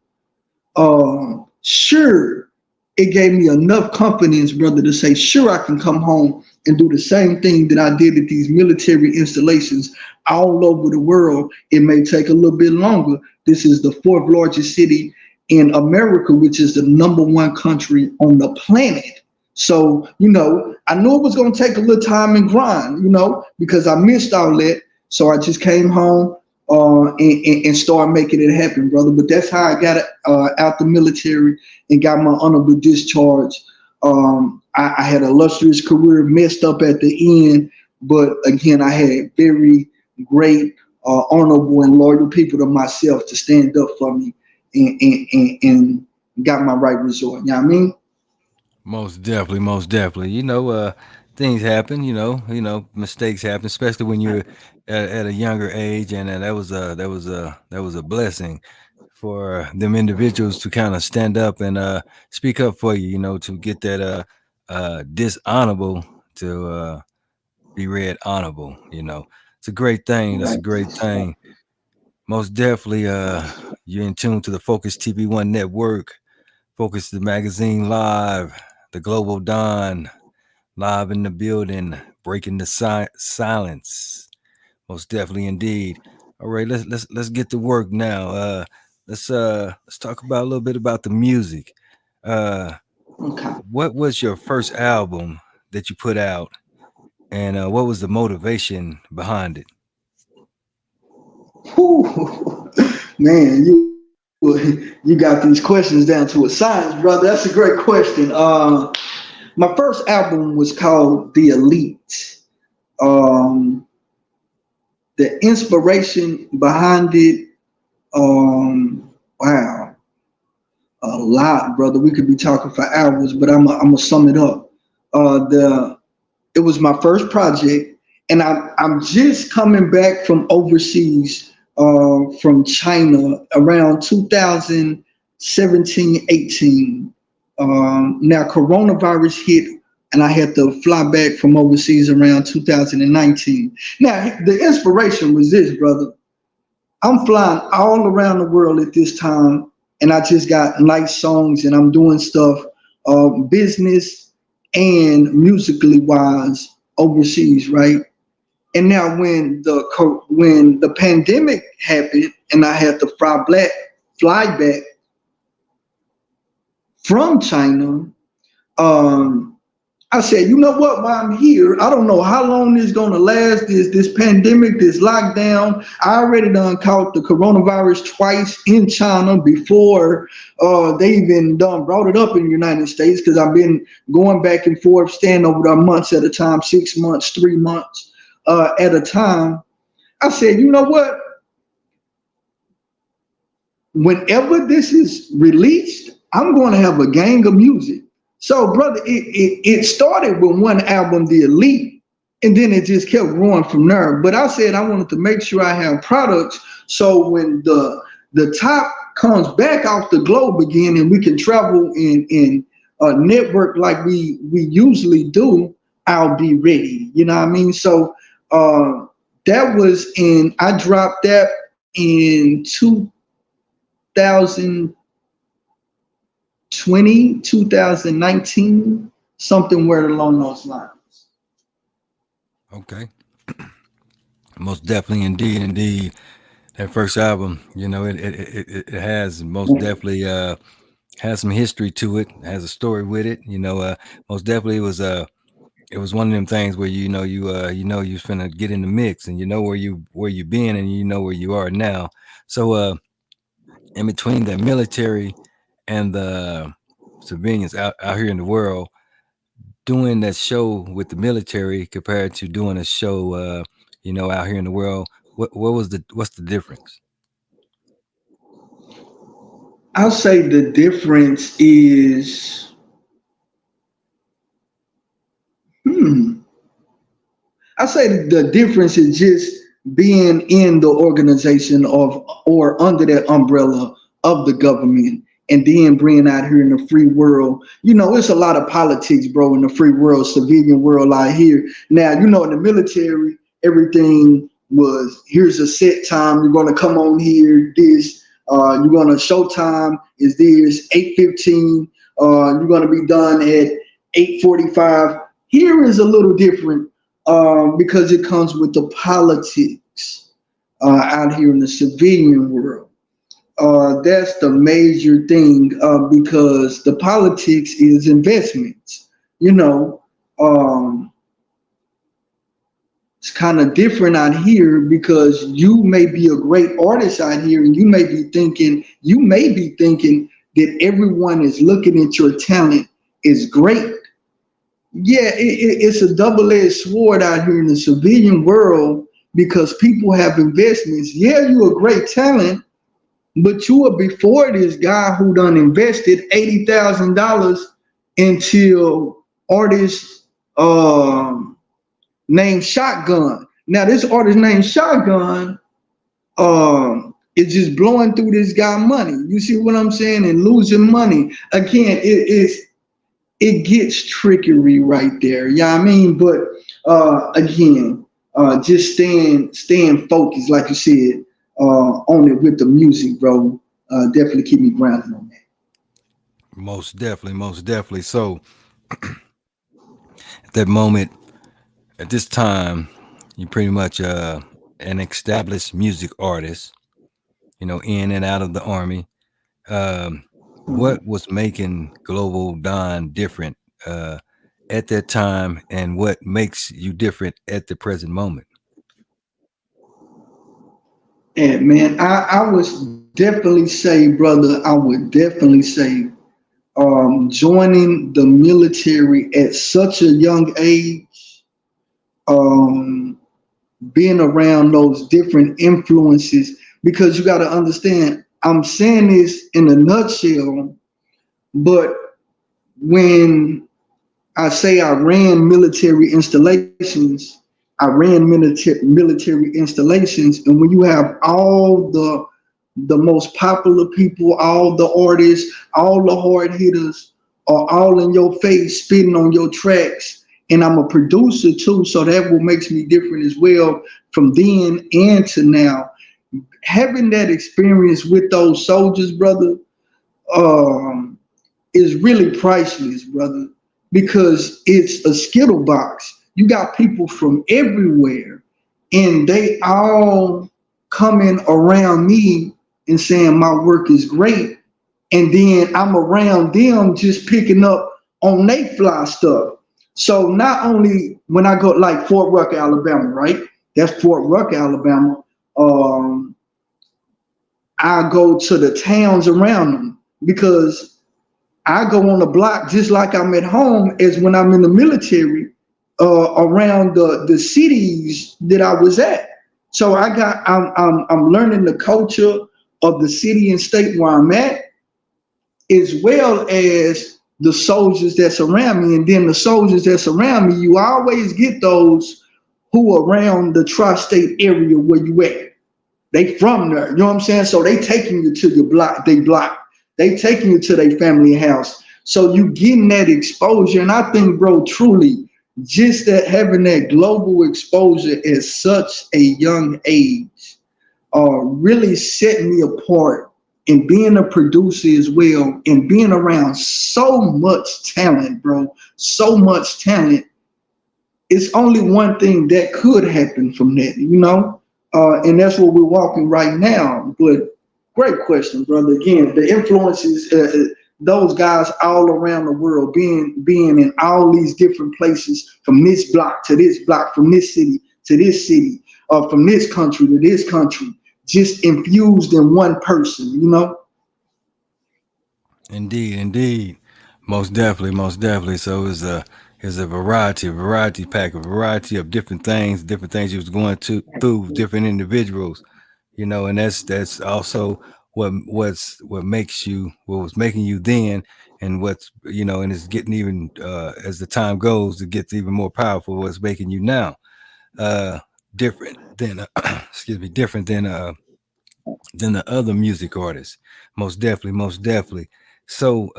sure, it gave me enough confidence, brother, to say, sure, I can come home and do the same thing that I did at these military installations all over the world. It may take a little bit longer. This is the 4th largest city in America, which is the #1 country on the planet. So, you know, I knew it was going to take a little time and grind, you know, because I missed all that. So I just came home and started making it happen, brother. But that's how I got out the military and got my honorable discharge. I had an illustrious career, messed up at the end, but again, I had very great, honorable and loyal people to myself to stand up for me and got my right result. You know what I mean? Most definitely, most definitely. Things happen. Mistakes happen, especially when you're at a younger age, and that was a blessing for them individuals to kind of stand up and speak up for you. To get that dishonorable to be read honorable. It's a great thing. That's a great thing. Most definitely. You're in tune to the Focus TV1 network. Focus the magazine live. The Global Dawn live in the building, breaking the silence. Most definitely, indeed. All right, let's get to work now. Let's talk about a little bit about the music. Okay. What was your first album that you put out, and what was the motivation behind it? Whew. Man, you got these questions down to a science, brother. That's a great question. My first album was called The Elite. The inspiration behind it, wow, a lot, brother. We could be talking for hours, but I'm gonna sum it up. It was my first project, and I'm just coming back from overseas, from China around 2017, 18. Now coronavirus hit, and I had to fly back from overseas around 2019. Now the inspiration was this, brother. I'm flying all around the world at this time, and I just got nice songs, and I'm doing stuff, business and musically wise overseas, right? And now when the pandemic happened, and I had to fly back from China, I said, you know what? While I'm here, I don't know how long this is gonna last. This pandemic, this lockdown. I already done caught the coronavirus twice in China before they even done brought it up in the United States, because I've been going back and forth, staying over there months at a time, 6 months, 3 months at a time. I said, you know what? Whenever this is released, I'm going to have a gang of music. So, brother, it started with one album, The Elite, and then it just kept growing from there. But I said I wanted to make sure I have products, so when the top comes back off the globe again, and we can travel in network like we usually do, I'll be ready. You know what I mean? So that was I dropped that in 2020, 2019, something where along those lines. Okay. Most definitely, indeed. That first album, you know, it has most definitely has some history to it, has a story with it. You know, most definitely it was one of them things where you finna get in the mix, and you know where you been, and you know where you are now. So in between the military and the civilians out here in the world, doing that show with the military compared to doing a show out here in the world, what's the difference? I'll say the difference is I say the difference is just being in the organization or under that umbrella of the government, and then bringing out here in the free world. You know, it's a lot of politics, bro, in the free world, civilian world out here. Now, you know, in the military, everything was, here's a set time. You're going to come on here. You're going to showtime is this 8:15. You're going to be done at 8:45. Here is a little different because it comes with the politics out here in the civilian world. That's the major thing because the politics is investments. You know, it's kind of different out here because you may be a great artist out here, and you may be thinking that everyone is looking at your talent is great. Yeah, it's a double-edged sword out here in the civilian world because people have investments. Yeah, you're a great talent, but you were before this guy who done invested $80,000 into artist named Shotgun. Now this artist named Shotgun is just blowing through this guy money. You see what I'm saying? And losing money. Again, it gets trickery right there. You know what I mean? But again, just staying focused, like you said, on it with the music, bro. Definitely keep me grounded on that. Most definitely. So at that moment, at this time, you're pretty much an established music artist, you know, in and out of the Army. What was making Global Don different at that time, and what makes you different at the present moment? And man, I would definitely say, brother, joining the military at such a young age, being around those different influences, because you got to understand, I'm saying this in a nutshell, but when I say I ran military installations, and when you have all the most popular people, all the artists, all the hard hitters are all in your face spitting on your tracks, and I'm a producer too, so that what makes me different as well from then and to now. having that experience with those soldiers, brother, is really priceless, brother, because it's a Skittle box. You got people from everywhere, and they all coming around me and saying my work is great. And then I'm around them just picking up on they fly stuff. So not only when I go like Fort Rucker, Alabama, right? That's Fort Rucker, Alabama. I go to the towns around them because I go on the block just like I'm at home as when I'm in the military around the cities that I was at. So I'm learning the culture of the city and state where I'm at, as well as the soldiers that's around me. And then the soldiers that's around me, you always get those who are around the tri-state area where you at. They from there, you know what I'm saying? So they taking you to your block, they taking you to their family house. So you getting that exposure. And I think, bro, truly, just that having that global exposure at such a young age really set me apart in being a producer as well, and being around so much talent, bro, so much talent. It's only one thing that could happen from that, you know? And that's what we're walking right now. But great question, brother. Again, the influences, those guys all around the world, being in all these different places, from this block to this block, from this city to this city, from this country to this country, just infused in one person, you know? Indeed. Most definitely. So it's a variety pack, a variety of different things you was going through, different individuals, you know, and that's also what was making you then, and what's, you know, and it's getting even as the time goes, it gets even more powerful. What's making you now different than different than the other music artists. Most definitely. So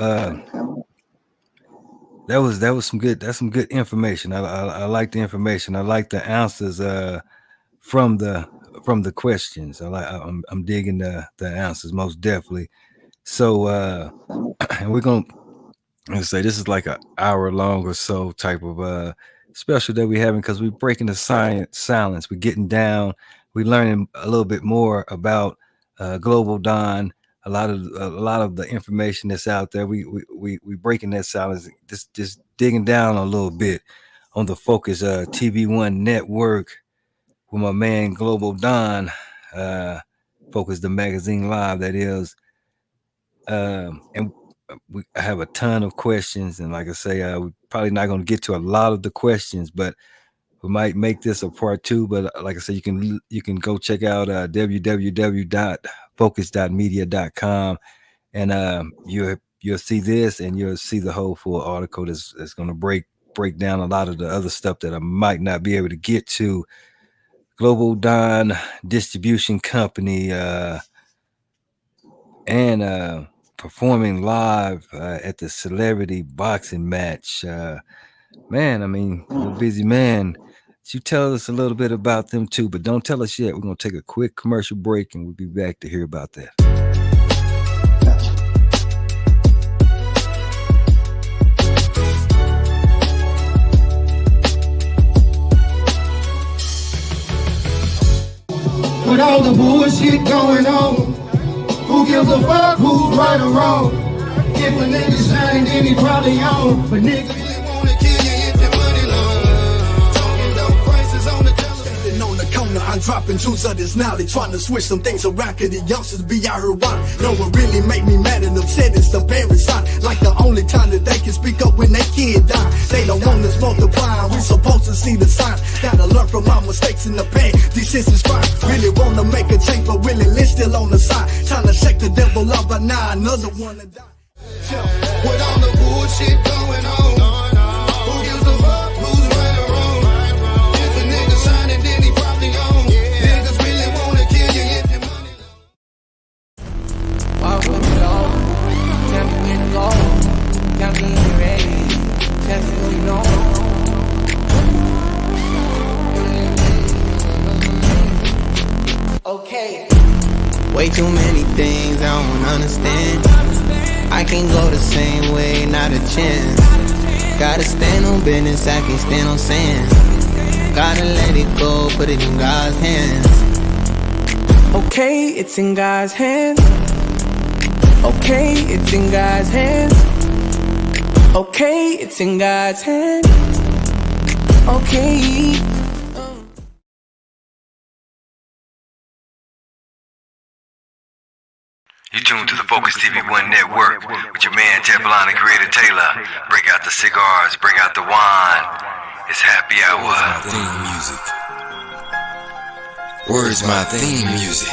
that was some good information. I like the information. I like the answers from the questions. I'm digging the answers, most definitely. So and we're gonna say this is like an hour long or so type of special that we're having, because we're breaking the silence. We're getting down. We're learning a little bit more about Global Don. A lot of the information that's out there. We breaking that silence. Just digging down a little bit on the Focuz TV1 network with my man Global Don. Focuz the magazine live, that is. And I have a ton of questions, and like I say, we're probably not going to get to a lot of the questions, but we might make this a part 2. But like I said, you can go check out www.focuz.media.com, and you'll see this, and you'll see the whole full article that's going to break down a lot of the other stuff that I might not be able to get to. Global Don Distribution Company, and performing live at the celebrity boxing match. Man, I mean, you're a busy man. You tell us a little bit about them too, but don't tell us yet. We're going to take a quick commercial break, and we'll be back to hear about that. With all the bullshit going on, who gives a fuck who's right or wrong? If a nigga shine, then he probably on. But niggas really wanna kill you if your money long. Talking dope prices on the television. On the corner, I'm dropping jewels of this knowledge, trying to switch some things around, cause the youngsters be out here wild. No, what really make me mad and upset is the parents sign. Like the only time that they can speak up when they kid die. They don't want us multiplying, we supposed to see the signs. Gotta learn from our mistakes in the past, these shits is fine. Really wanna make a change, but really live still on the side. Trying to shake the devil out, but now another one to die. With all the bullshit going on, who gives a fuck who's right or wrong? If a nigga shining, then he probably on. Niggas really wanna kill you if your money long. Walk with me low, tell me when to go, got me ready, tell me who you know. Okay. too many things I don't understand. I can't go the same way, not a chance. Gotta stand on business, I can't stand on sand. Gotta let it go, put it in God's hands. Okay, it's in God's hands. Okay, it's in God's hands. Okay, it's in God's hands. Okay. You tuned to the Focus TV One Network with your man Teflon and Creator Taylor. Break out the cigars, break out the wine. It's happy hour. Theme music. Where's my theme music?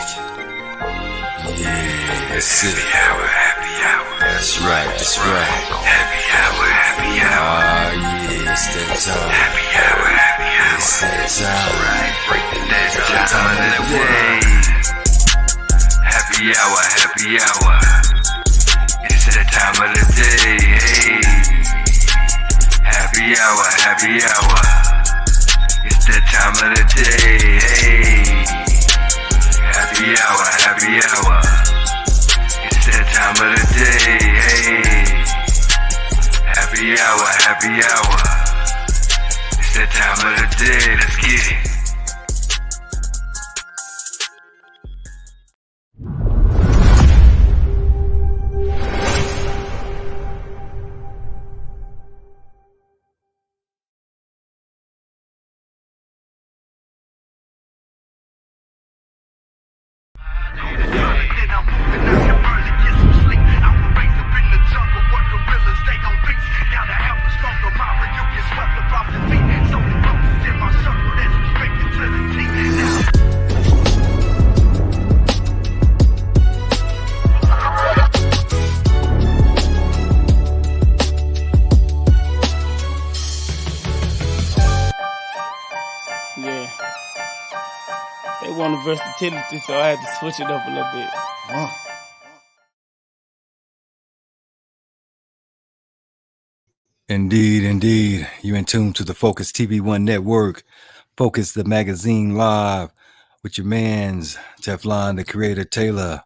Yeah, it's happy hour, happy hour. That's right, that's right. Happy hour, happy hour. Oh yeah, it's that time. Happy hour, happy hour. It's that time. Right, break that time of the day. Happy hour, happy hour. It's that time of the day. Hey. Happy hour, happy hour. It's that time of the day. Hey. Happy hour, happy hour. It's that time of the day. Hey. Happy hour, happy hour. It's that time of the day. Let's get it. Yeah. They wanted versatility, so I had to switch it up a little bit. Indeed, indeed. You're in tune to the Focus TV One Network. Focus the magazine live with your man's Teflon, the Creator Taylor,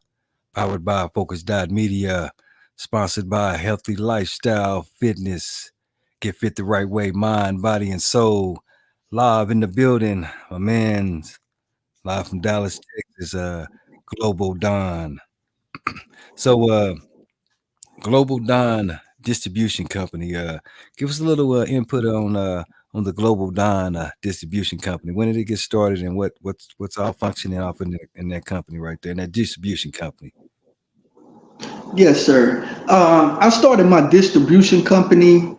powered by Focus.media, sponsored by Healthy Lifestyle Fitness. Get fit the right way, mind, body, and soul. Live in the building, my man's live from Dallas, Texas, Global Don. So, Global Don Distribution Company. Give us a little input on the Global Don Distribution Company. When did it get started, and what's all functioning off in that company right there, in that distribution company? Yes, sir. I started my distribution company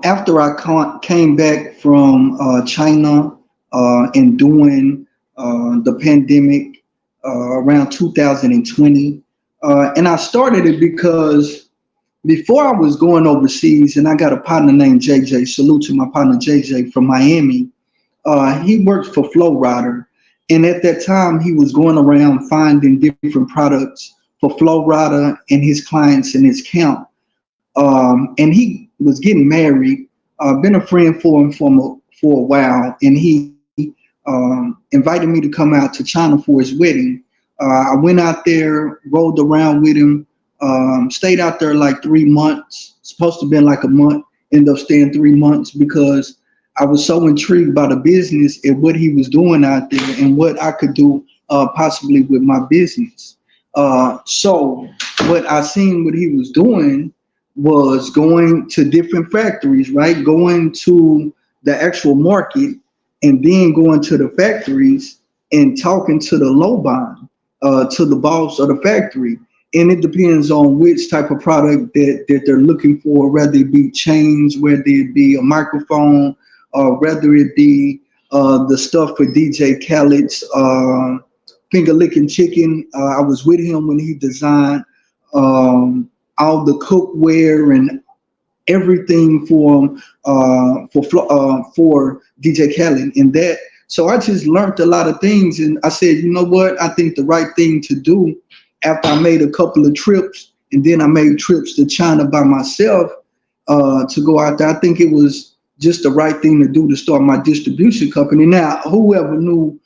after I came back from China and doing the pandemic around 2020. And I started it because before I was going overseas, and I got a partner named JJ, salute to my partner JJ from Miami. He worked for Flow Rider. And at that time, he was going around finding different products for Flow Rider and his clients in his camp. And he was getting married, been a friend for him for a while. And he invited me to come out to China for his wedding. I went out there, rolled around with him, stayed out there like 3 months, supposed to have been like a month, ended up staying 3 months because I was so intrigued by the business and what he was doing out there and what I could do possibly with my business. So what I seen what he was doing was going to different factories, right? Going to the actual market and then going to the factories and talking to the low bond, to the boss of the factory. And it depends on which type of product that they're looking for, whether it be chains, whether it be a microphone, or whether it be the stuff for DJ Khaled's finger licking chicken. I was with him when he designed all the cookware and everything for DJ Khaled and that. So I just learned a lot of things, and I said, you know what? I think the right thing to do after I made a couple of trips, and then I made trips to China by myself to go out there. I think it was just the right thing to do to start my distribution company. Now, whoever knew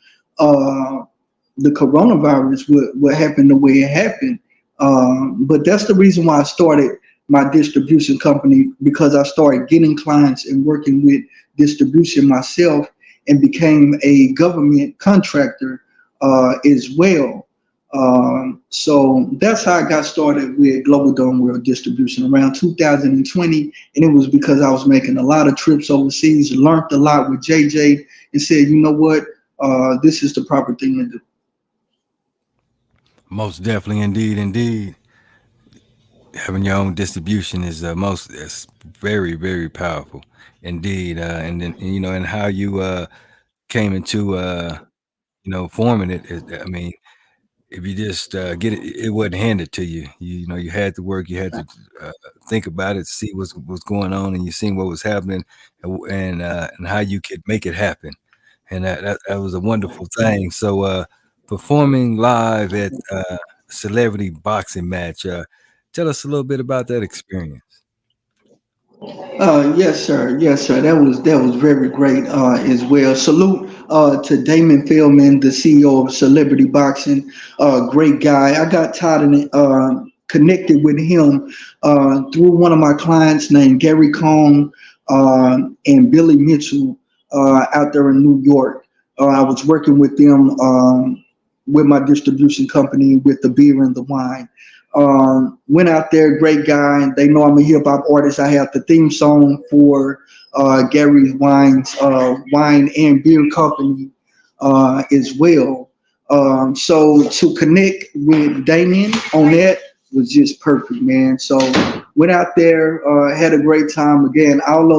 the coronavirus would happen the way it happened. But that's the reason why I started my distribution company, because I started getting clients and working with distribution myself and became a government contractor as well. So that's how I got started with Global Dome World Distribution around 2020. And it was because I was making a lot of trips overseas, learned a lot with JJ, and said, you know what, this is the proper thing to do. Most definitely, indeed, indeed. Having your own distribution is it's very, very powerful, indeed. And then and how you came into forming it. I mean, if you just get it, it wasn't handed to you. You had to work. You had to think about it, see what's going on, and you seen what was happening, and how you could make it happen. And that was a wonderful thing. So performing live at celebrity boxing match. Tell us a little bit about that experience. Yes, sir. Yes, sir. That was very great as well. Salute to Damon Philman, the CEO of Celebrity Boxing. Great guy. I got tied in connected with him through one of my clients named Gary Cohn and Billy Mitchell out there in New York. I was working with them with my distribution company with the beer and the wine. Went out there, great guy. They know I'm a hip hop artist. I have the theme song for Gary's wine and beer company as well. So to connect with Damien on that was just perfect, man. So went out there, had a great time. Again, all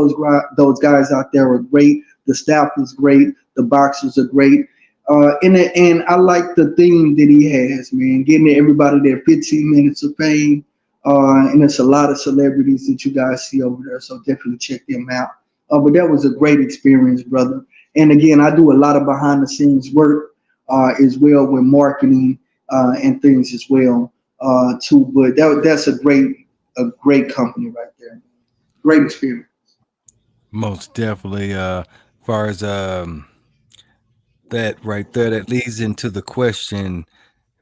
those guys out there are great. The staff is great. The boxers are great. And I like the theme that he has, man, getting everybody their 15 minutes of fame. And there's a lot of celebrities that you guys see over there, so definitely check them out. But that was a great experience, brother. And again, I do a lot of behind the scenes work as well with marketing and things as well too. But that's a great company right there. Great experience. Most definitely. As far as that right there, that leads into the question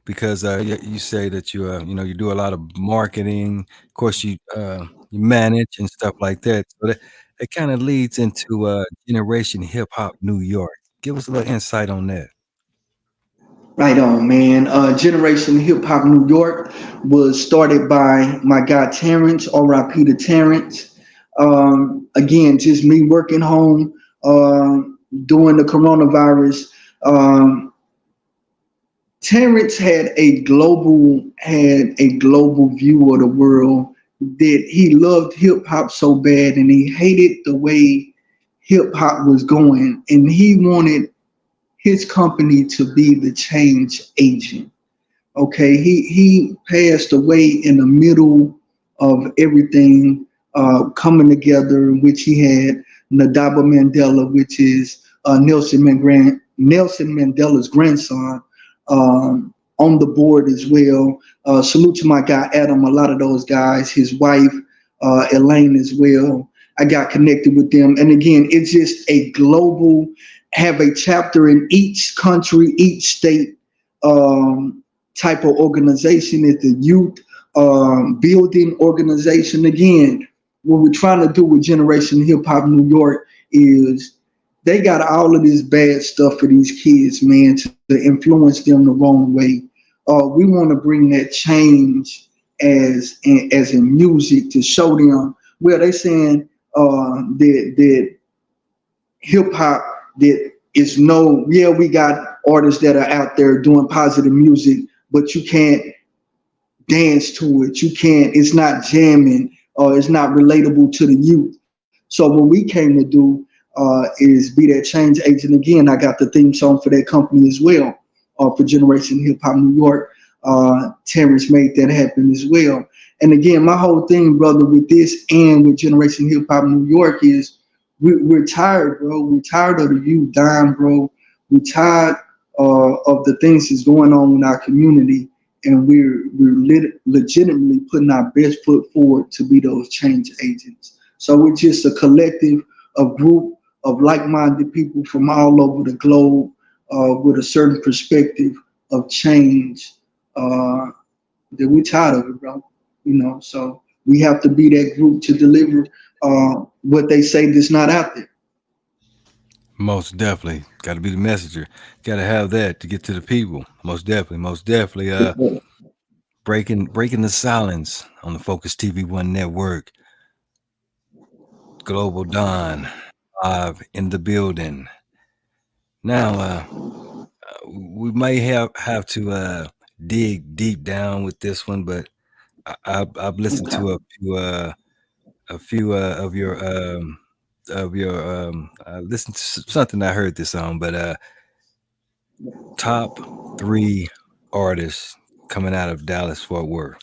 because you say that you do a lot of marketing. Of course, you manage and stuff like that. So that it kind of leads into Generation Hip Hop New York. Give us a little insight on that. Right on, man. Generation Hip Hop New York was started by my guy Terrence, R.I.P. to Terrence. Again, just me working home during the coronavirus. Um, Terrence had a global view of the world that he loved hip hop so bad, and he hated the way hip hop was going, and he wanted his company to be the change agent. Okay, he passed away in the middle of everything coming together, in which he had Nadaba Mandela, which is Nelson Mandela's grandson, on the board as well. Salute to my guy Adam, a lot of those guys, his wife Elaine as well. I got connected with them, and again, it's just a global. Have a chapter in each country, each state. Type of organization is the youth building organization. Again, what we're trying to do with Generation Hip Hop New York is they got all of this bad stuff for these kids, man, to influence them the wrong way. We want to bring that change as in music to show them. Well, they saying that hip hop that is we got artists that are out there doing positive music, but you can't dance to it. You can't, it's not jamming or it's not relatable to the youth. So what we came to do is be that change agent. Again, I got the theme song for that company as well, for Generation Hip Hop New York. Terrence made that happen as well. And again, my whole thing, brother, with this and with Generation Hip Hop New York is we're tired, bro. We're tired of the youth dying, bro. We're tired of the things that's going on in our community, and we're legitimately putting our best foot forward to be those change agents. So we're just a collective, a group of like-minded people from all over the globe with a certain perspective of change. That we tired of it, bro. So we have to be that group to deliver what they say that's not out there. Most definitely. Got to be the messenger. Got to have that to get to the people. Most definitely. Most definitely. Breaking the silence on the Focus TV One Network. Global Dawn live in the building. Now, we may have to dig deep down with this one, but I've listened Okay. to a few of your I listened to something I heard this on, but top three artists coming out of Dallas Fort Worth.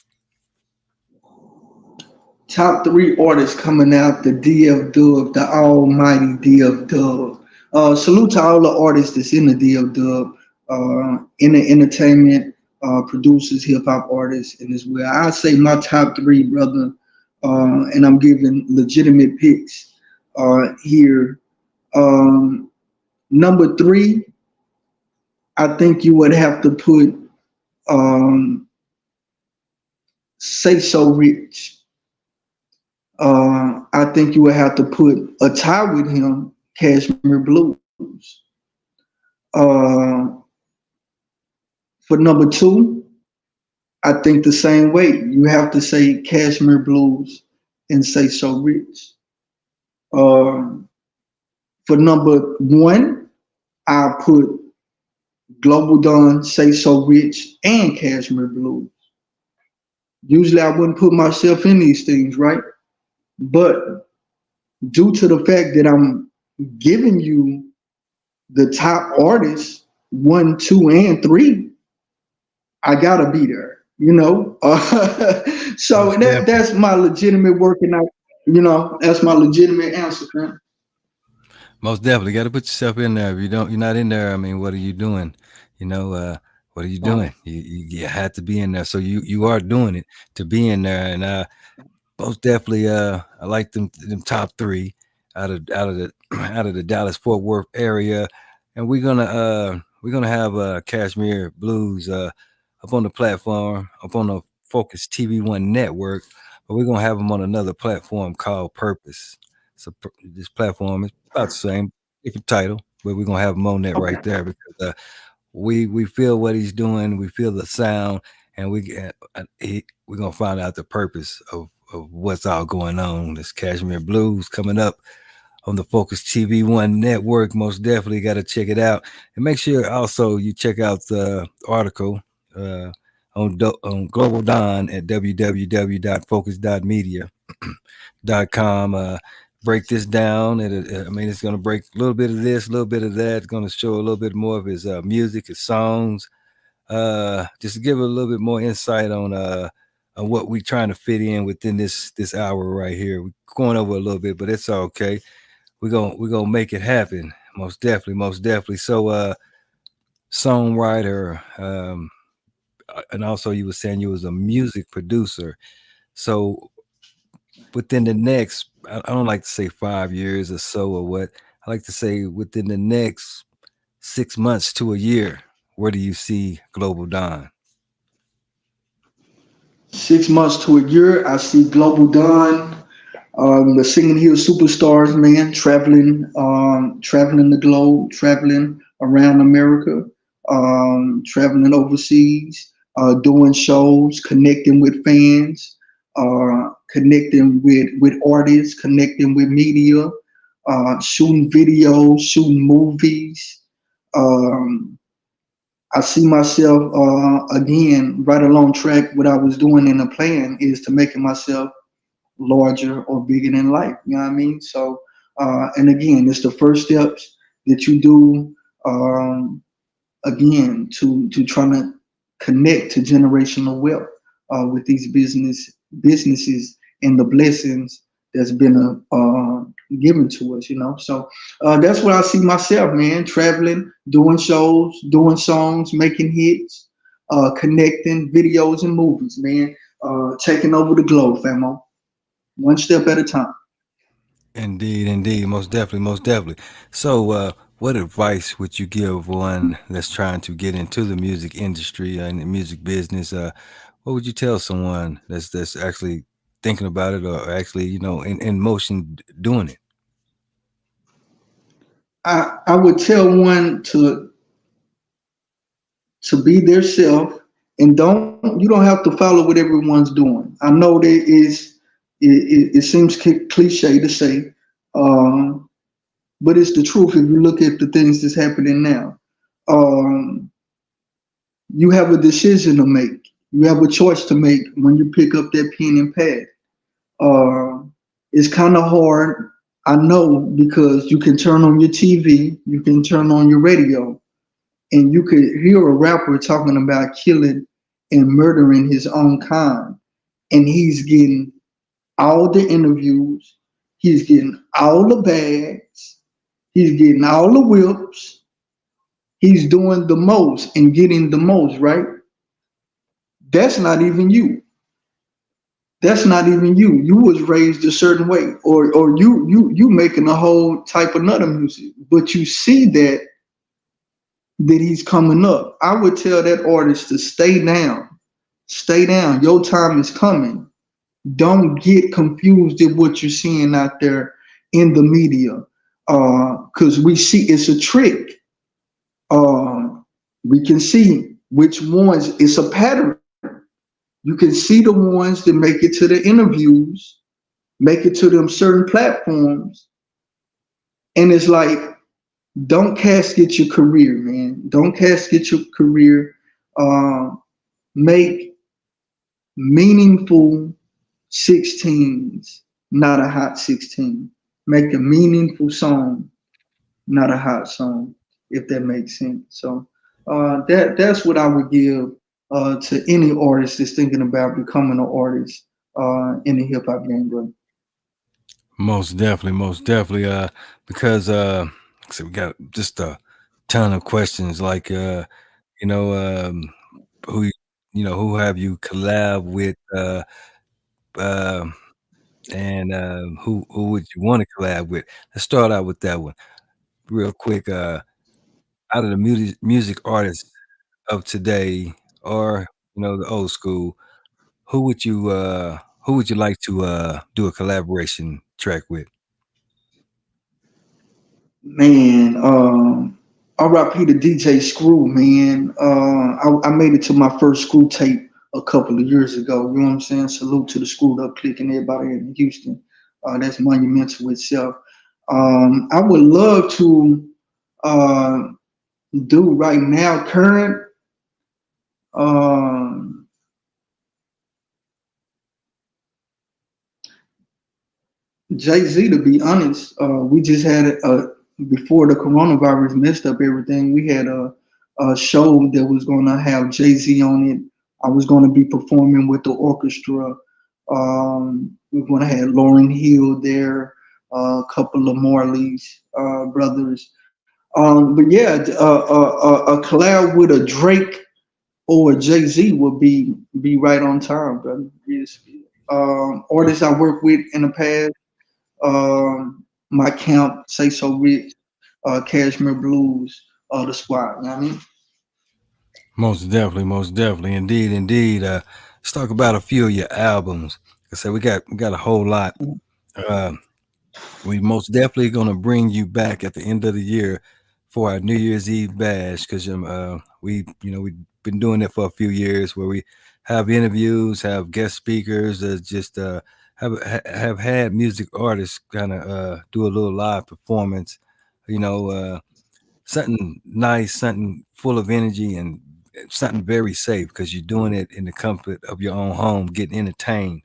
Top three artists coming out, the DF Dub, the almighty DF Dub. Salute to all the artists that's in the DF Dub, in the entertainment, producers, hip hop artists, and as well. I say my top three, brother, and I'm giving legitimate picks here. Um, Number three, I think you would have to put um, Say So Rich. I think you would have to put a tie with him, Cashmere Blues. Uh, for number two, I think the same way. You have to say Cashmere Blues and Say So Rich. Um, for number one, I put Global Dawn, Say So Rich, and Cashmere Blues. Usually I wouldn't put myself in these things, right? But due to the fact that I'm giving you the top artists, one, two, and three, I gotta be there, so Most definitely. that's my legitimate working out, that's my legitimate answer, man. Most definitely. Got to put yourself in there. If you don't, you're not in there. I mean, what are you doing? You know, what are you doing? You had to be in there. So you are doing it to be in there. And most definitely, I like them top three out of the out of the Dallas Fort Worth area, and we're gonna have Cashmere Blues up on the platform, up on the Focus TV One network, but we're gonna have them on another platform called Purpose. So this platform is about the same, different title, but we're gonna have them on that right there because we feel what he's doing, we feel the sound, and we're gonna find out the purpose of what's all going on. This Cashmere Blues coming up on the Focus TV One network. Most definitely got to check it out, and make sure also you check out the article uh, on Global Dawn at www.focus.media.com. Break this down. I mean, it's going to break a little bit of this, a little bit of that. It's going to show a little bit more of his music, his songs, just to give a little bit more insight on what we're trying to fit in within this hour right here. We're going over a little bit, but it's okay. We're gonna make it happen. Most definitely, most definitely. So songwriter, and also you were saying you was a music producer. So within the next, I don't like to say 5 years or so or what. I like to say within the next 6 months to a year, where do you see Global Dawn? 6 months to a year, I see Global Dawn, the Singing Hill Superstars, man, traveling the globe, traveling around America, traveling overseas, doing shows, connecting with fans, connecting with artists, connecting with media, shooting videos, shooting movies. Um, I see myself again right along track. What I was doing in the plan is to making myself larger or bigger than life. You know what I mean? So, and again, it's the first steps that you do. Again, to trying to connect to generational wealth with these businesses and the blessings that's been given to us. So that's where I see myself, man. Traveling, doing shows, doing songs, making hits, connecting videos and movies, man. Taking over the globe, famo. One step at a time. Indeed, indeed, most definitely, most definitely. So what advice would you give one that's trying to get into the music industry and the music business? What would you tell someone that's actually thinking about it or actually, in motion doing it? I would tell one to be their self and don't you don't have to follow what everyone's doing. I know that it seems cliche to say, um, but it's the truth if you look at the things that's happening now. Um, you have a decision to make. You have a choice to make when you pick up that pen and pad. Uh, it's kind of hard, I know, because you can turn on your TV, you can turn on your radio, and you could hear a rapper talking about killing and murdering his own kind, and he's getting all the interviews, he's getting all the bags, he's getting all the whips, he's doing the most and getting the most, right? That's not even you. That's not even you. You was raised a certain way, or you making a whole type of another music, but you see that he's coming up. I would tell that artist to stay down. Stay down. Your time is coming. Don't get confused at what you're seeing out there in the media. Because we see it's a trick. Uh, we can see which ones, it's a pattern. You can see the ones that make it to the interviews, make it to them certain platforms. And it's like, don't casket your career, man. Don't casket your career. Uh, make meaningful 16s, not a hot 16. Make a meaningful song, not a hot song, if that makes sense. So that's what I would give to any artist that's thinking about becoming an artist in the hip hop game, bro. Most definitely, most definitely. Because like I said, we got just a ton of questions. Like, you know, who who have you collab with, uh, and who would you want to collab with? Let's start out with that one real quick. Out of the music artists of today, or the old school, who would you like to do a collaboration track with? Man, RIP to DJ Screw, man. I made it to my first Screw tape a couple of years ago. You know what I'm saying? Salute to the Screwed Up Click and everybody in Houston. That's monumental itself. I would love to uh, do right now, current. Um, Jay Z, to be honest, we just had before the coronavirus messed up everything. We had a show that was going to have Jay Z on it. I was going to be performing with the orchestra. We are going to have Lauryn Hill there, a couple of Marley's brothers. But yeah, a collab with a Drake or a Jay Z would be right on time, brother. Yes. Artists I worked with in the past, my camp, Say So Rich, Cashmere Blues, the squad. You know what I mean? Most definitely, indeed, indeed. Let's talk about a few of your albums. Like I said, we got a whole lot. Uh, we most definitely gonna bring you back at the end of the year for our New Year's Eve bash because we've been doing it for a few years where we have interviews, have guest speakers, just have had music artists kind of do a little live performance. You know, something nice, something full of energy, and something very safe because you're doing it in the comfort of your own home, getting entertained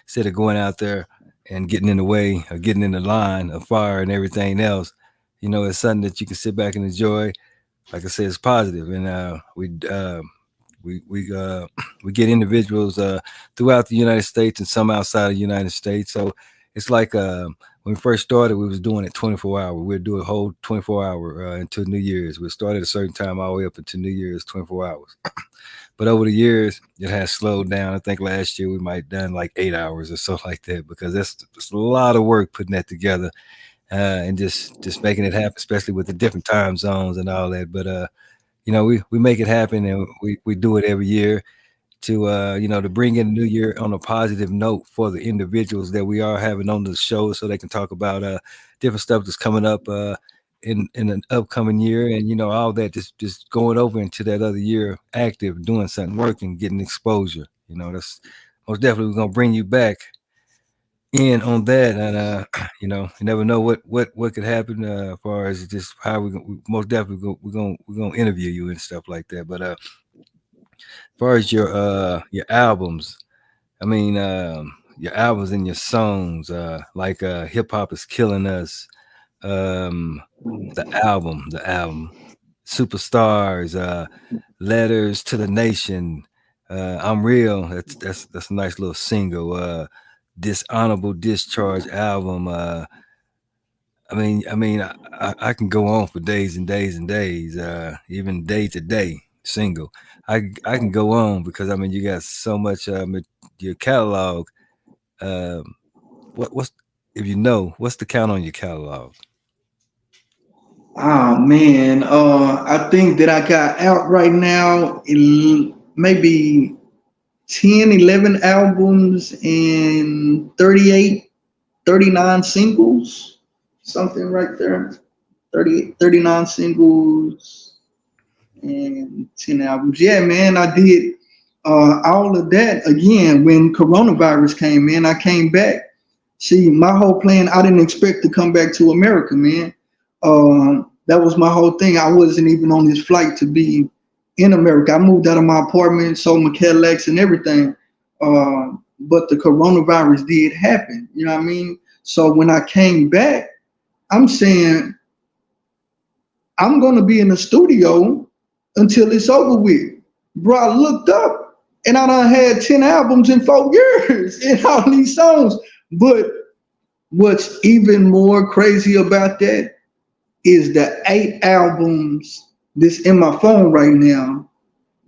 instead of going out there and getting in the way or getting in the line of fire and everything else. It's something that you can sit back and enjoy. Like I said, it's positive, and we we get individuals throughout the United States and some outside of the United States. So it's like when we first started, we was doing it 24 hour. We'd do a whole 24-hour until New Year's. We started at a certain time all the way up until New Year's, 24 hours. But over the years, it has slowed down. I think last year we might have done like 8 hours or so like that because that's a lot of work putting that together. and just making it happen, especially with the different time zones and all that. But we make it happen, and we do it every year to to bring in the new year on a positive note for the individuals that we are having on the show, so they can talk about different stuff that's coming up in an upcoming year, and all that, just going over into that other year active, doing something, working, getting exposure. That's most definitely gonna bring you back in on that, and you never know what could happen as far as just how we most definitely we're gonna interview you and stuff like that. But as far as your albums, I mean, your albums and your songs, like Hip Hop is Killing Us, um, the album, Superstars, Letters to the Nation, I'm Real. That's a nice little single. Dishonorable Discharge album. I can go on for days and days and days, even day to day single. I can go on because you got so much your catalog. Um, what's if you know what's the count on your catalog? Oh man, I think that I got out right now maybe 10, 11 albums and 38, 39 singles, something right there. 38, 39 singles and 10 albums. Yeah, man, I did all of that again when coronavirus came in. I came back. See, my whole plan, I didn't expect to come back to America, man. That was my whole thing. I wasn't even on this flight to be in America. I moved out of my apartment, sold my Cadillacs and everything. But the coronavirus did happen. You know what I mean? So when I came back, I'm saying I'm going to be in the studio until it's over with. Bro, I looked up and I done had 10 albums in 4 years and all these songs. But what's even more crazy about that is the 8 albums that's in my phone right now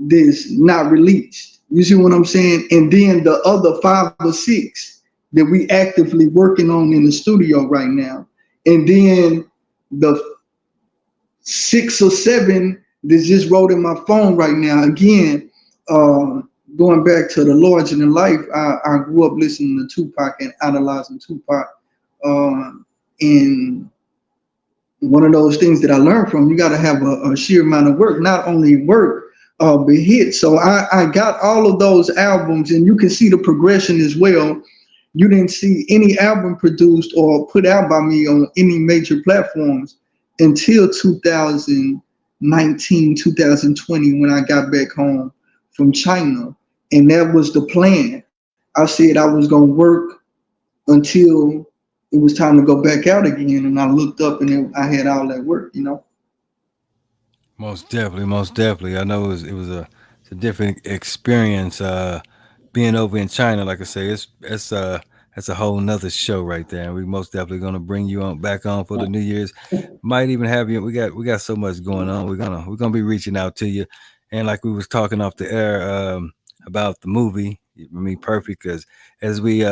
that's not released. You see what I'm saying? And then the other 5 or 6 that we actively working on in the studio right now. And then the 6 or 7 that's just wrote in my phone right now. Again, going back to the larger than life, I grew up listening to Tupac and idolizing Tupac. And one of those things that I learned from, you got to have a sheer amount of work, not only work, but hit. So I got all of those albums, and you can see the progression as well. You didn't see any album produced or put out by me on any major platforms until 2019, 2020, when I got back home from China. And that was the plan. I said I was going to work until it was time to go back out again. And I looked up and I had all that work, you know. Most definitely, most definitely. I know it's a different experience being over in China. Like I say, it's a whole nother show right there. And we most definitely gonna bring you on back on for the New Year's. Might even have you. We got so much going on. We're gonna be reaching out to you. And like we was talking off the air about the movie, perfect, because as we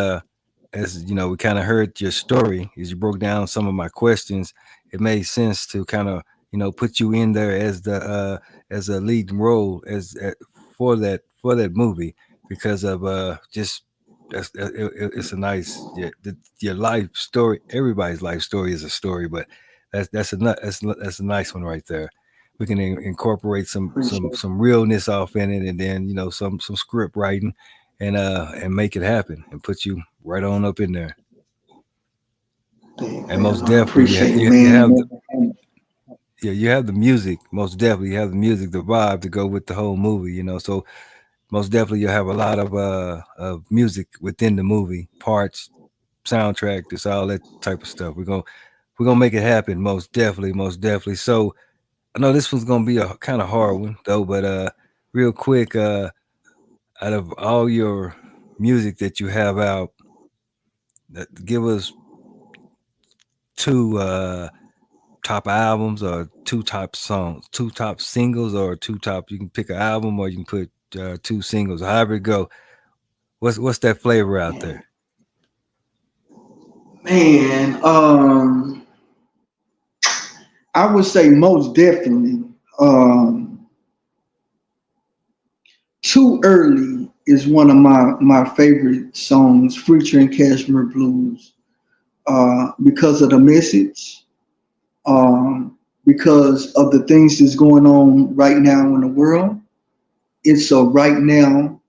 as we kind of heard your story as you broke down some of my questions, it made sense to kind of put you in there as a lead role for that movie because of just it's a nice, yeah, your life story. Everybody's life story is a story, but that's a nice one right there. We can incorporate some realness off in it, and then some script writing, and make it happen and put you right on up in there. And most I definitely, appreciate it, you have man. you have the music. Most definitely, you have the music, the vibe to go with the whole movie. So most definitely, you'll have a lot of music within the movie parts, soundtrack, just all that type of stuff. We're gonna make it happen. Most definitely, most definitely. So I know this one's gonna be a kind of hard one though, but real quick, out of all your music that you have out, give us two top albums or two top songs, two top singles, or two top. You can pick an album or you can put two singles, however it go. What's that flavor out there? Man, I would say most definitely. Too Early is one of my favorite songs, featuring Cashmere Blues, because of the message, because of the things that's going on right now in the world. It's a right now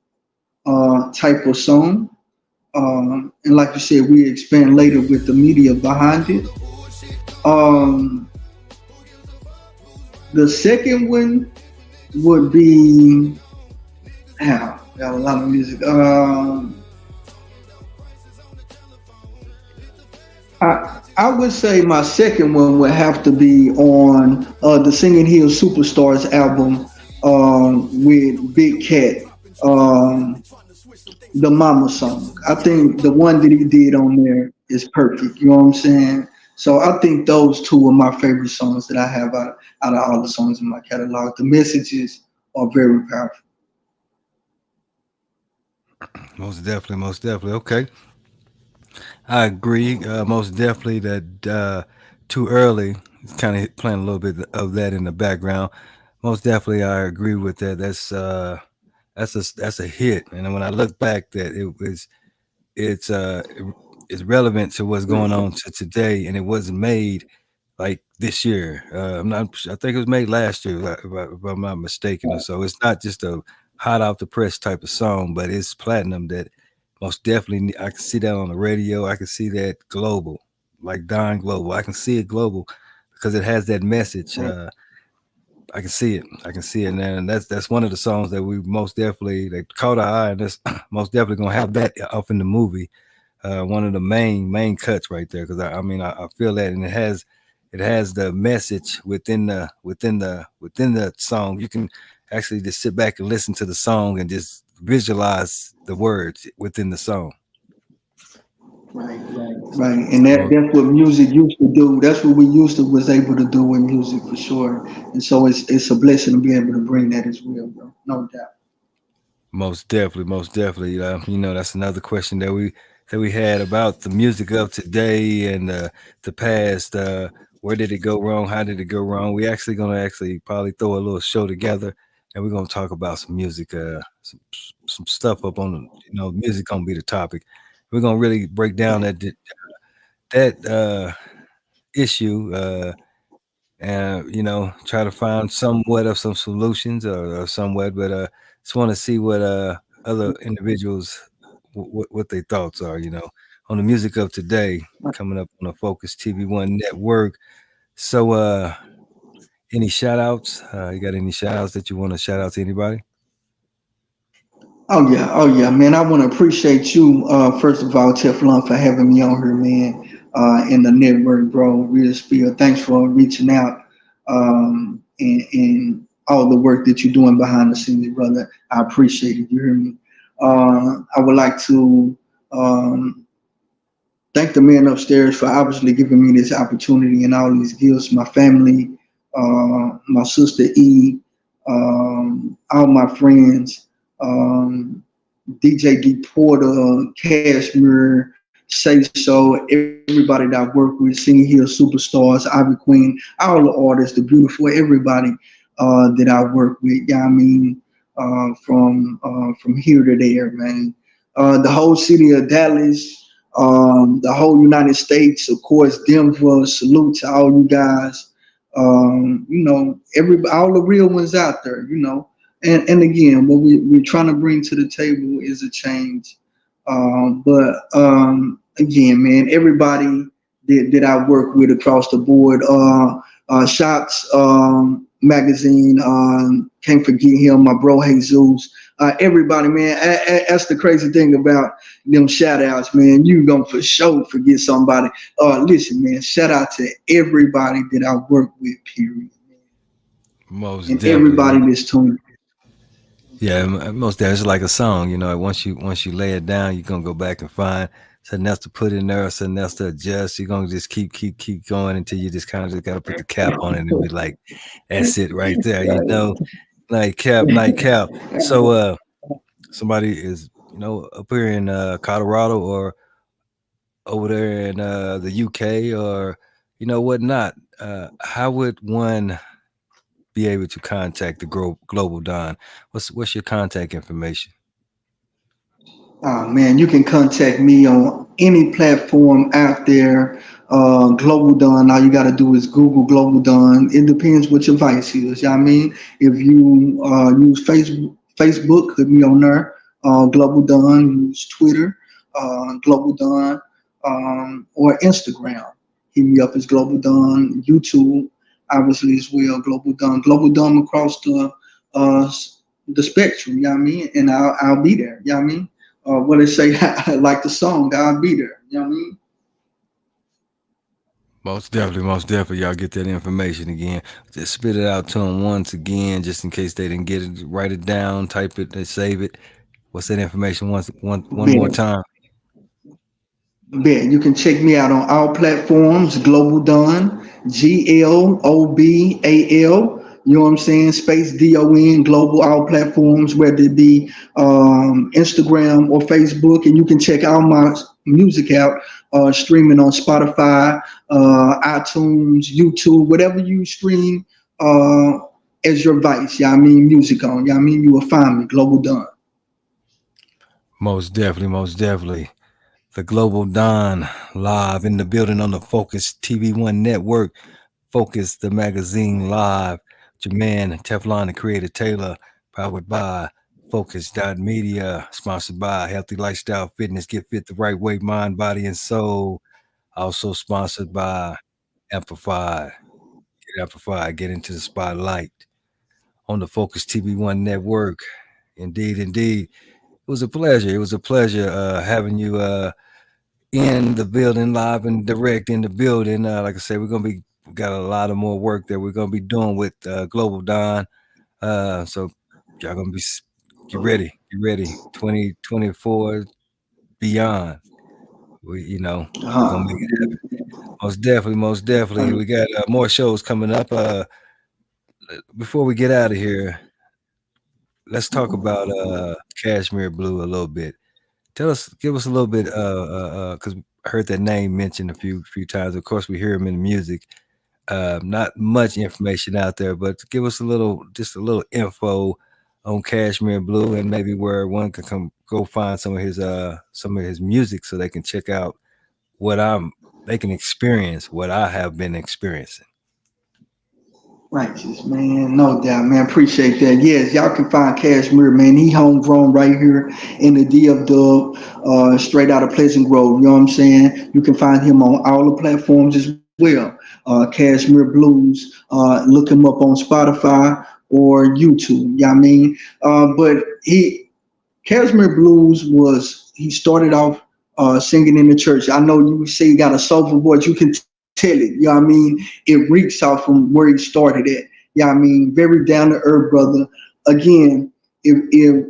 type of song. And like you said, we expand later with the media behind it. Um, the second one would be, yeah, got a lot of music. I would say my second one would have to be on the Singing Hill Superstars album, with Big Cat, um, the Mama song. I think the one that he did on there is perfect. You know what I'm saying? So I think those two are my favorite songs that I have out of all the songs in my catalog. The messages are very powerful. Most definitely, most definitely. Okay, I agree. Most definitely that too early. It's kind of playing a little bit of that in the background. Most definitely, I agree with that. That's a hit. And when I look back, that it's it's relevant to what's going on to today, and it wasn't made like this year. I'm not. I think it was made last year, if I'm not mistaken. Or so it's not just a hot off the press type of song, but it's platinum. That most definitely, I can see that on the radio. I can see that global, like Don Global. I can see it global because it has that message. I can see it. I can see it, and that's one of the songs that we most definitely that caught our eye, and that's most definitely gonna have that off in the movie. One of the main cuts right there, because I mean I feel that, and it has the message within the song. You can actually just sit back and listen to the song and just visualize the words within the song. Right, and Well, that's what music used to do. That's what we used to was able to do with music for sure. And so it's a blessing to be able to bring that as well, bro. No doubt. most definitely, most definitely. That's another question that we had about the music of today and the past. Where did it go wrong? How did it go wrong? We actually gonna actually probably throw a little show together, and we're gonna talk about some music, some stuff up on music gonna be the topic. We're gonna really break down that issue. And try to find somewhat of some solutions or somewhat, but just want to see what other individuals what their thoughts are, on the music of today coming up on the Focus TV1 network. So any shout outs, you got any shout outs that you want to shout out to anybody? Oh yeah, man. I want to appreciate you, first of all, Teflon, for having me on here, man. In the network, bro. Real spill. Thanks for reaching out, and all the work that you're doing behind the scenes, brother. I appreciate it. You hear me? I would like to um, thank the man upstairs for obviously giving me this opportunity and all these gifts. My family, my sister E, all my friends, DJ D Porter, Cashmere, Say So, everybody that I work with, Singing Hill Superstars, Ivy Queen, all the artists, the beautiful, everybody that I work with. Yeah, I mean, from here to there, man. The whole city of Dallas, the whole United States, of course, Denver. Salute to all you guys. Every all the real ones out there. And again, what we're trying to bring to the table is a change. But again, man, everybody that I work with across the board, Shots magazine, can't forget him, my bro Jesus. Everybody, man, that's the crazy thing about them shout outs, man. You gonna for sure forget somebody. Listen, man, shout out to everybody that I work with, period, Most and definitely. everybody that's tuned. Yeah, most definitely. It's like a song, once you lay it down, you're gonna go back and find something else to put in there, something else to adjust. You're gonna just keep going until you just kind of just gotta put the cap on it and be like, that's it right there, night cap. So somebody is, up here in Colorado or over there in the UK or whatnot. How would one be able to contact the Global Don? What's your contact information? Man, you can contact me on any platform out there. Global Dawn. All you got to do is Google Global Dawn. It depends what your vice is. You know what I mean? If you use Facebook, hit me on there. Global Dawn. Use Twitter, Global Dawn, or Instagram. Hit me up as Global Dawn. YouTube, obviously as well. Global Dawn. Global Dawn across uh, the spectrum. You know what I mean? And I'll be there. You know what I mean? What they say, like the song, I'll be there. You know what I mean? Most definitely. Y'all get that information again. Just spit it out to them once again, just in case they didn't get it. Write it down, type it, and save it. What's that information? One more Bet, time. bet. You can check me out on all platforms, Global Done, GLOBAL. You know what I'm saying? Space DON, global, all platforms, whether it be Instagram or Facebook. And you can check all my music out, streaming on Spotify, iTunes, YouTube, whatever you stream as your vice. Yeah, I mean, music on. Yeah, I mean, you will find me, Global Done. Most definitely, most definitely. The Global Don live in the building on the Focus TV1 network. Focus the magazine live. With your man Teflon the Creator Taylor, powered by Focus Media, sponsored by Healthy Lifestyle Fitness. Get fit the right way, mind, body, and soul. Also sponsored by Amplify. Get Amplify. Get into the spotlight on the Focus TV1 network. Indeed, indeed. It was a pleasure. It was a pleasure having you in the building, live and direct in the building. Like I said, we got a lot of more work that we're gonna be doing with Global Don. So y'all gonna get ready. 2024 beyond. We're gonna make it happen. Most definitely, most definitely. We got more shows coming up. Before we get out of here, let's talk about Cashmere Blue a little bit. Give us a little bit, because I heard that name mentioned a few times. Of course, we hear him in the music. Not much information out there, but give us just a little info on Cashmere Blue, and maybe where one can come go find some of his music, so they can check out they can experience what I have been experiencing. Righteous, man. No doubt, man. Appreciate that. Yes, y'all can find Cashmere, man. He homegrown right here in the DF Dub, straight out of Pleasant Grove. You know what I'm saying? You can find him on all the platforms as well. Cashmere Blues. Look him up on Spotify or YouTube. You know what I mean? But Cashmere Blues he started off singing in the church. I know you say he got a soulful voice. You can tell it. You know what I mean? It reeks out from where he started at. You know what I mean? Very down to earth, brother. Again, if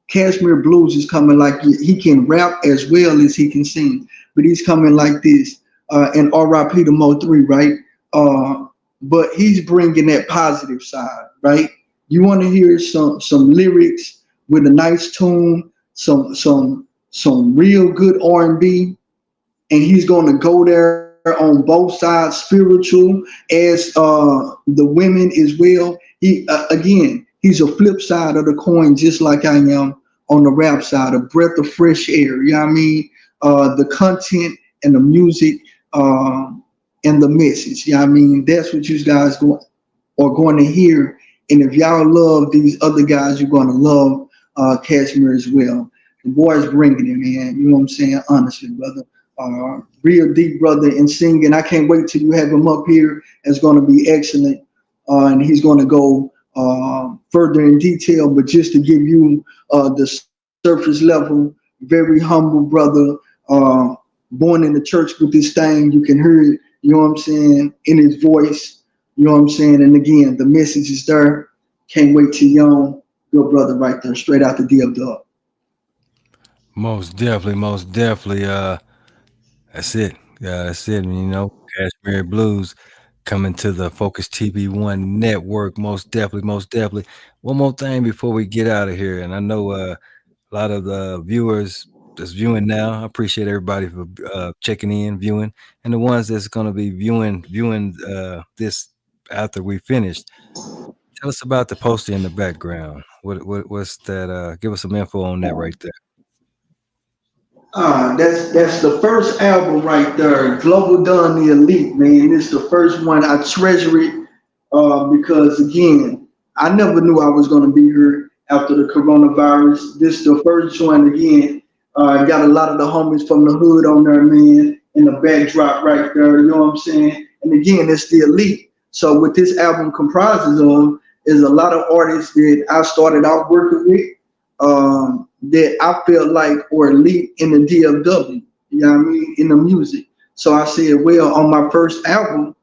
Cashmere Blues is coming like he can rap as well as he can sing, but he's coming like this. And R.I.P. to Mo 3, right? But he's bringing that positive side, right? You want to hear some lyrics with a nice tune, some real good R&B, and he's going to go there on both sides, spiritual as the women as well. He again, he's a flip side of the coin, just like I am on the rap side, a breath of fresh air. You know what I mean? The content and the music and the message. You know what I mean? That's what you guys are going to hear. And if y'all love these other guys, you're going to love Cashmere as well. The boy's bringing it, man. You know what I'm saying? Honestly, brother. Real deep brother in singing. I can't wait till you have him up here. It's going to be excellent. And he's going to go further in detail, but just to give you the surface level, very humble brother, born in the church with this thing. You can hear it, you know what I'm saying, in his voice. You know what I'm saying? And again, the message is there. Can't wait till young, your brother right there, straight out the DF Dub. Most definitely, most definitely. That's it. Yeah, that's it. Cashmere Blues coming to the Focus TV1 network. Most definitely, most definitely. One more thing before we get out of here, and I know a lot of the viewers that's viewing now. I appreciate everybody for checking in, viewing, and the ones that's going to be viewing this after we finished. Tell us about the poster in the background. What's that? Give us some info on that right there. That's the first album right there. Global Done the Elite, man. It's the first one. I treasure it because again, I never knew I was going to be here after the coronavirus. This is the first joint again. Got a lot of the homies from the hood on there, man, in the backdrop right there. You know what I'm saying? And again, it's the Elite. So what this album comprises of is a lot of artists that I started out working with that I felt like were elite in the DFW, you know what I mean, in the music. So I said, well, on my first album,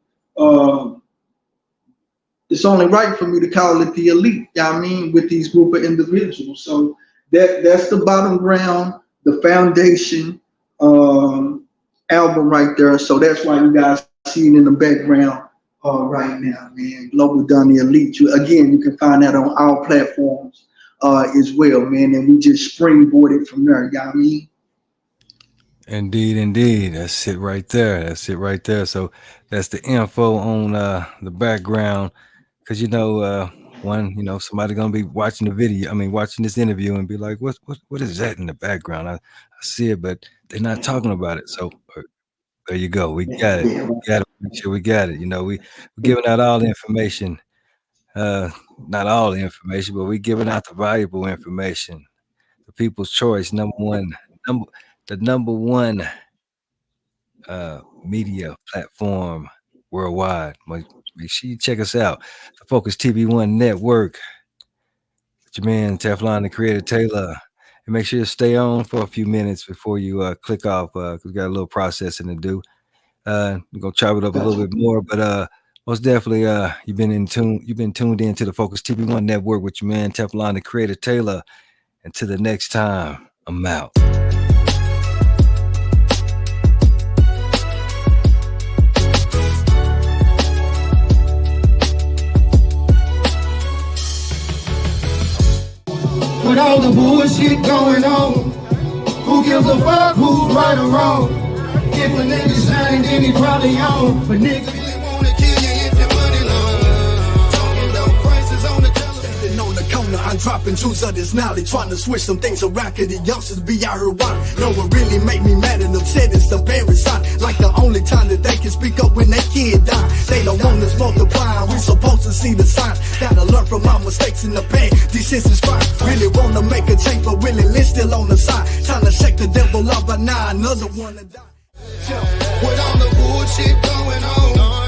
it's only right for me to call it the Elite, you know what I mean, with these group of individuals. So that's the bottom ground, the foundation album right there. So that's why you guys see it in the background right now, man. Global Done the Elite. You can find that on all platforms as well, man. And we just springboarded from there, you know what I mean? Indeed. That's it right there. So that's the info on the background. Because somebody gonna be watching the video. I mean, watching this interview and be like, "What is that in the background?" I see it, but they're not talking about it. So there you go. We got it. We got to make sure we got it. We're giving out all the information. Not all the information, but we're giving out the valuable information. The people's choice, the number one media platform worldwide. Make sure you check us out. The Focus TV1 Network. With your man Teflon, the Creator Taylor. And make sure you stay on for a few minutes before you click off, because we got a little processing to do. We're gonna chop it up a little bit more, but most definitely you've been tuned in to the Focus TV1 Network with your man Teflon, the Creator Taylor. Until the next time, I'm out. With all the bullshit going on, who gives a fuck who's right or wrong? If a nigga shining, then he probably on. But niggas really wanna kill you if your money long. Talking about prices on the television. On the corner, I'm dropping jewels of this knowledge, trying to switch some things around, cause the youngsters be out here wild. No, what really make me mad and upset is the parents sign. Like the only time that they can speak up when their kid die. They don't want us multiplying, we supposed to see the signs. Gotta learn from my mistakes in the past, decency's fine. Really wanna make a change, but Willie Lynch still on the side. Trying to shake the devil off, but now another one to die. with all the bullshit going on.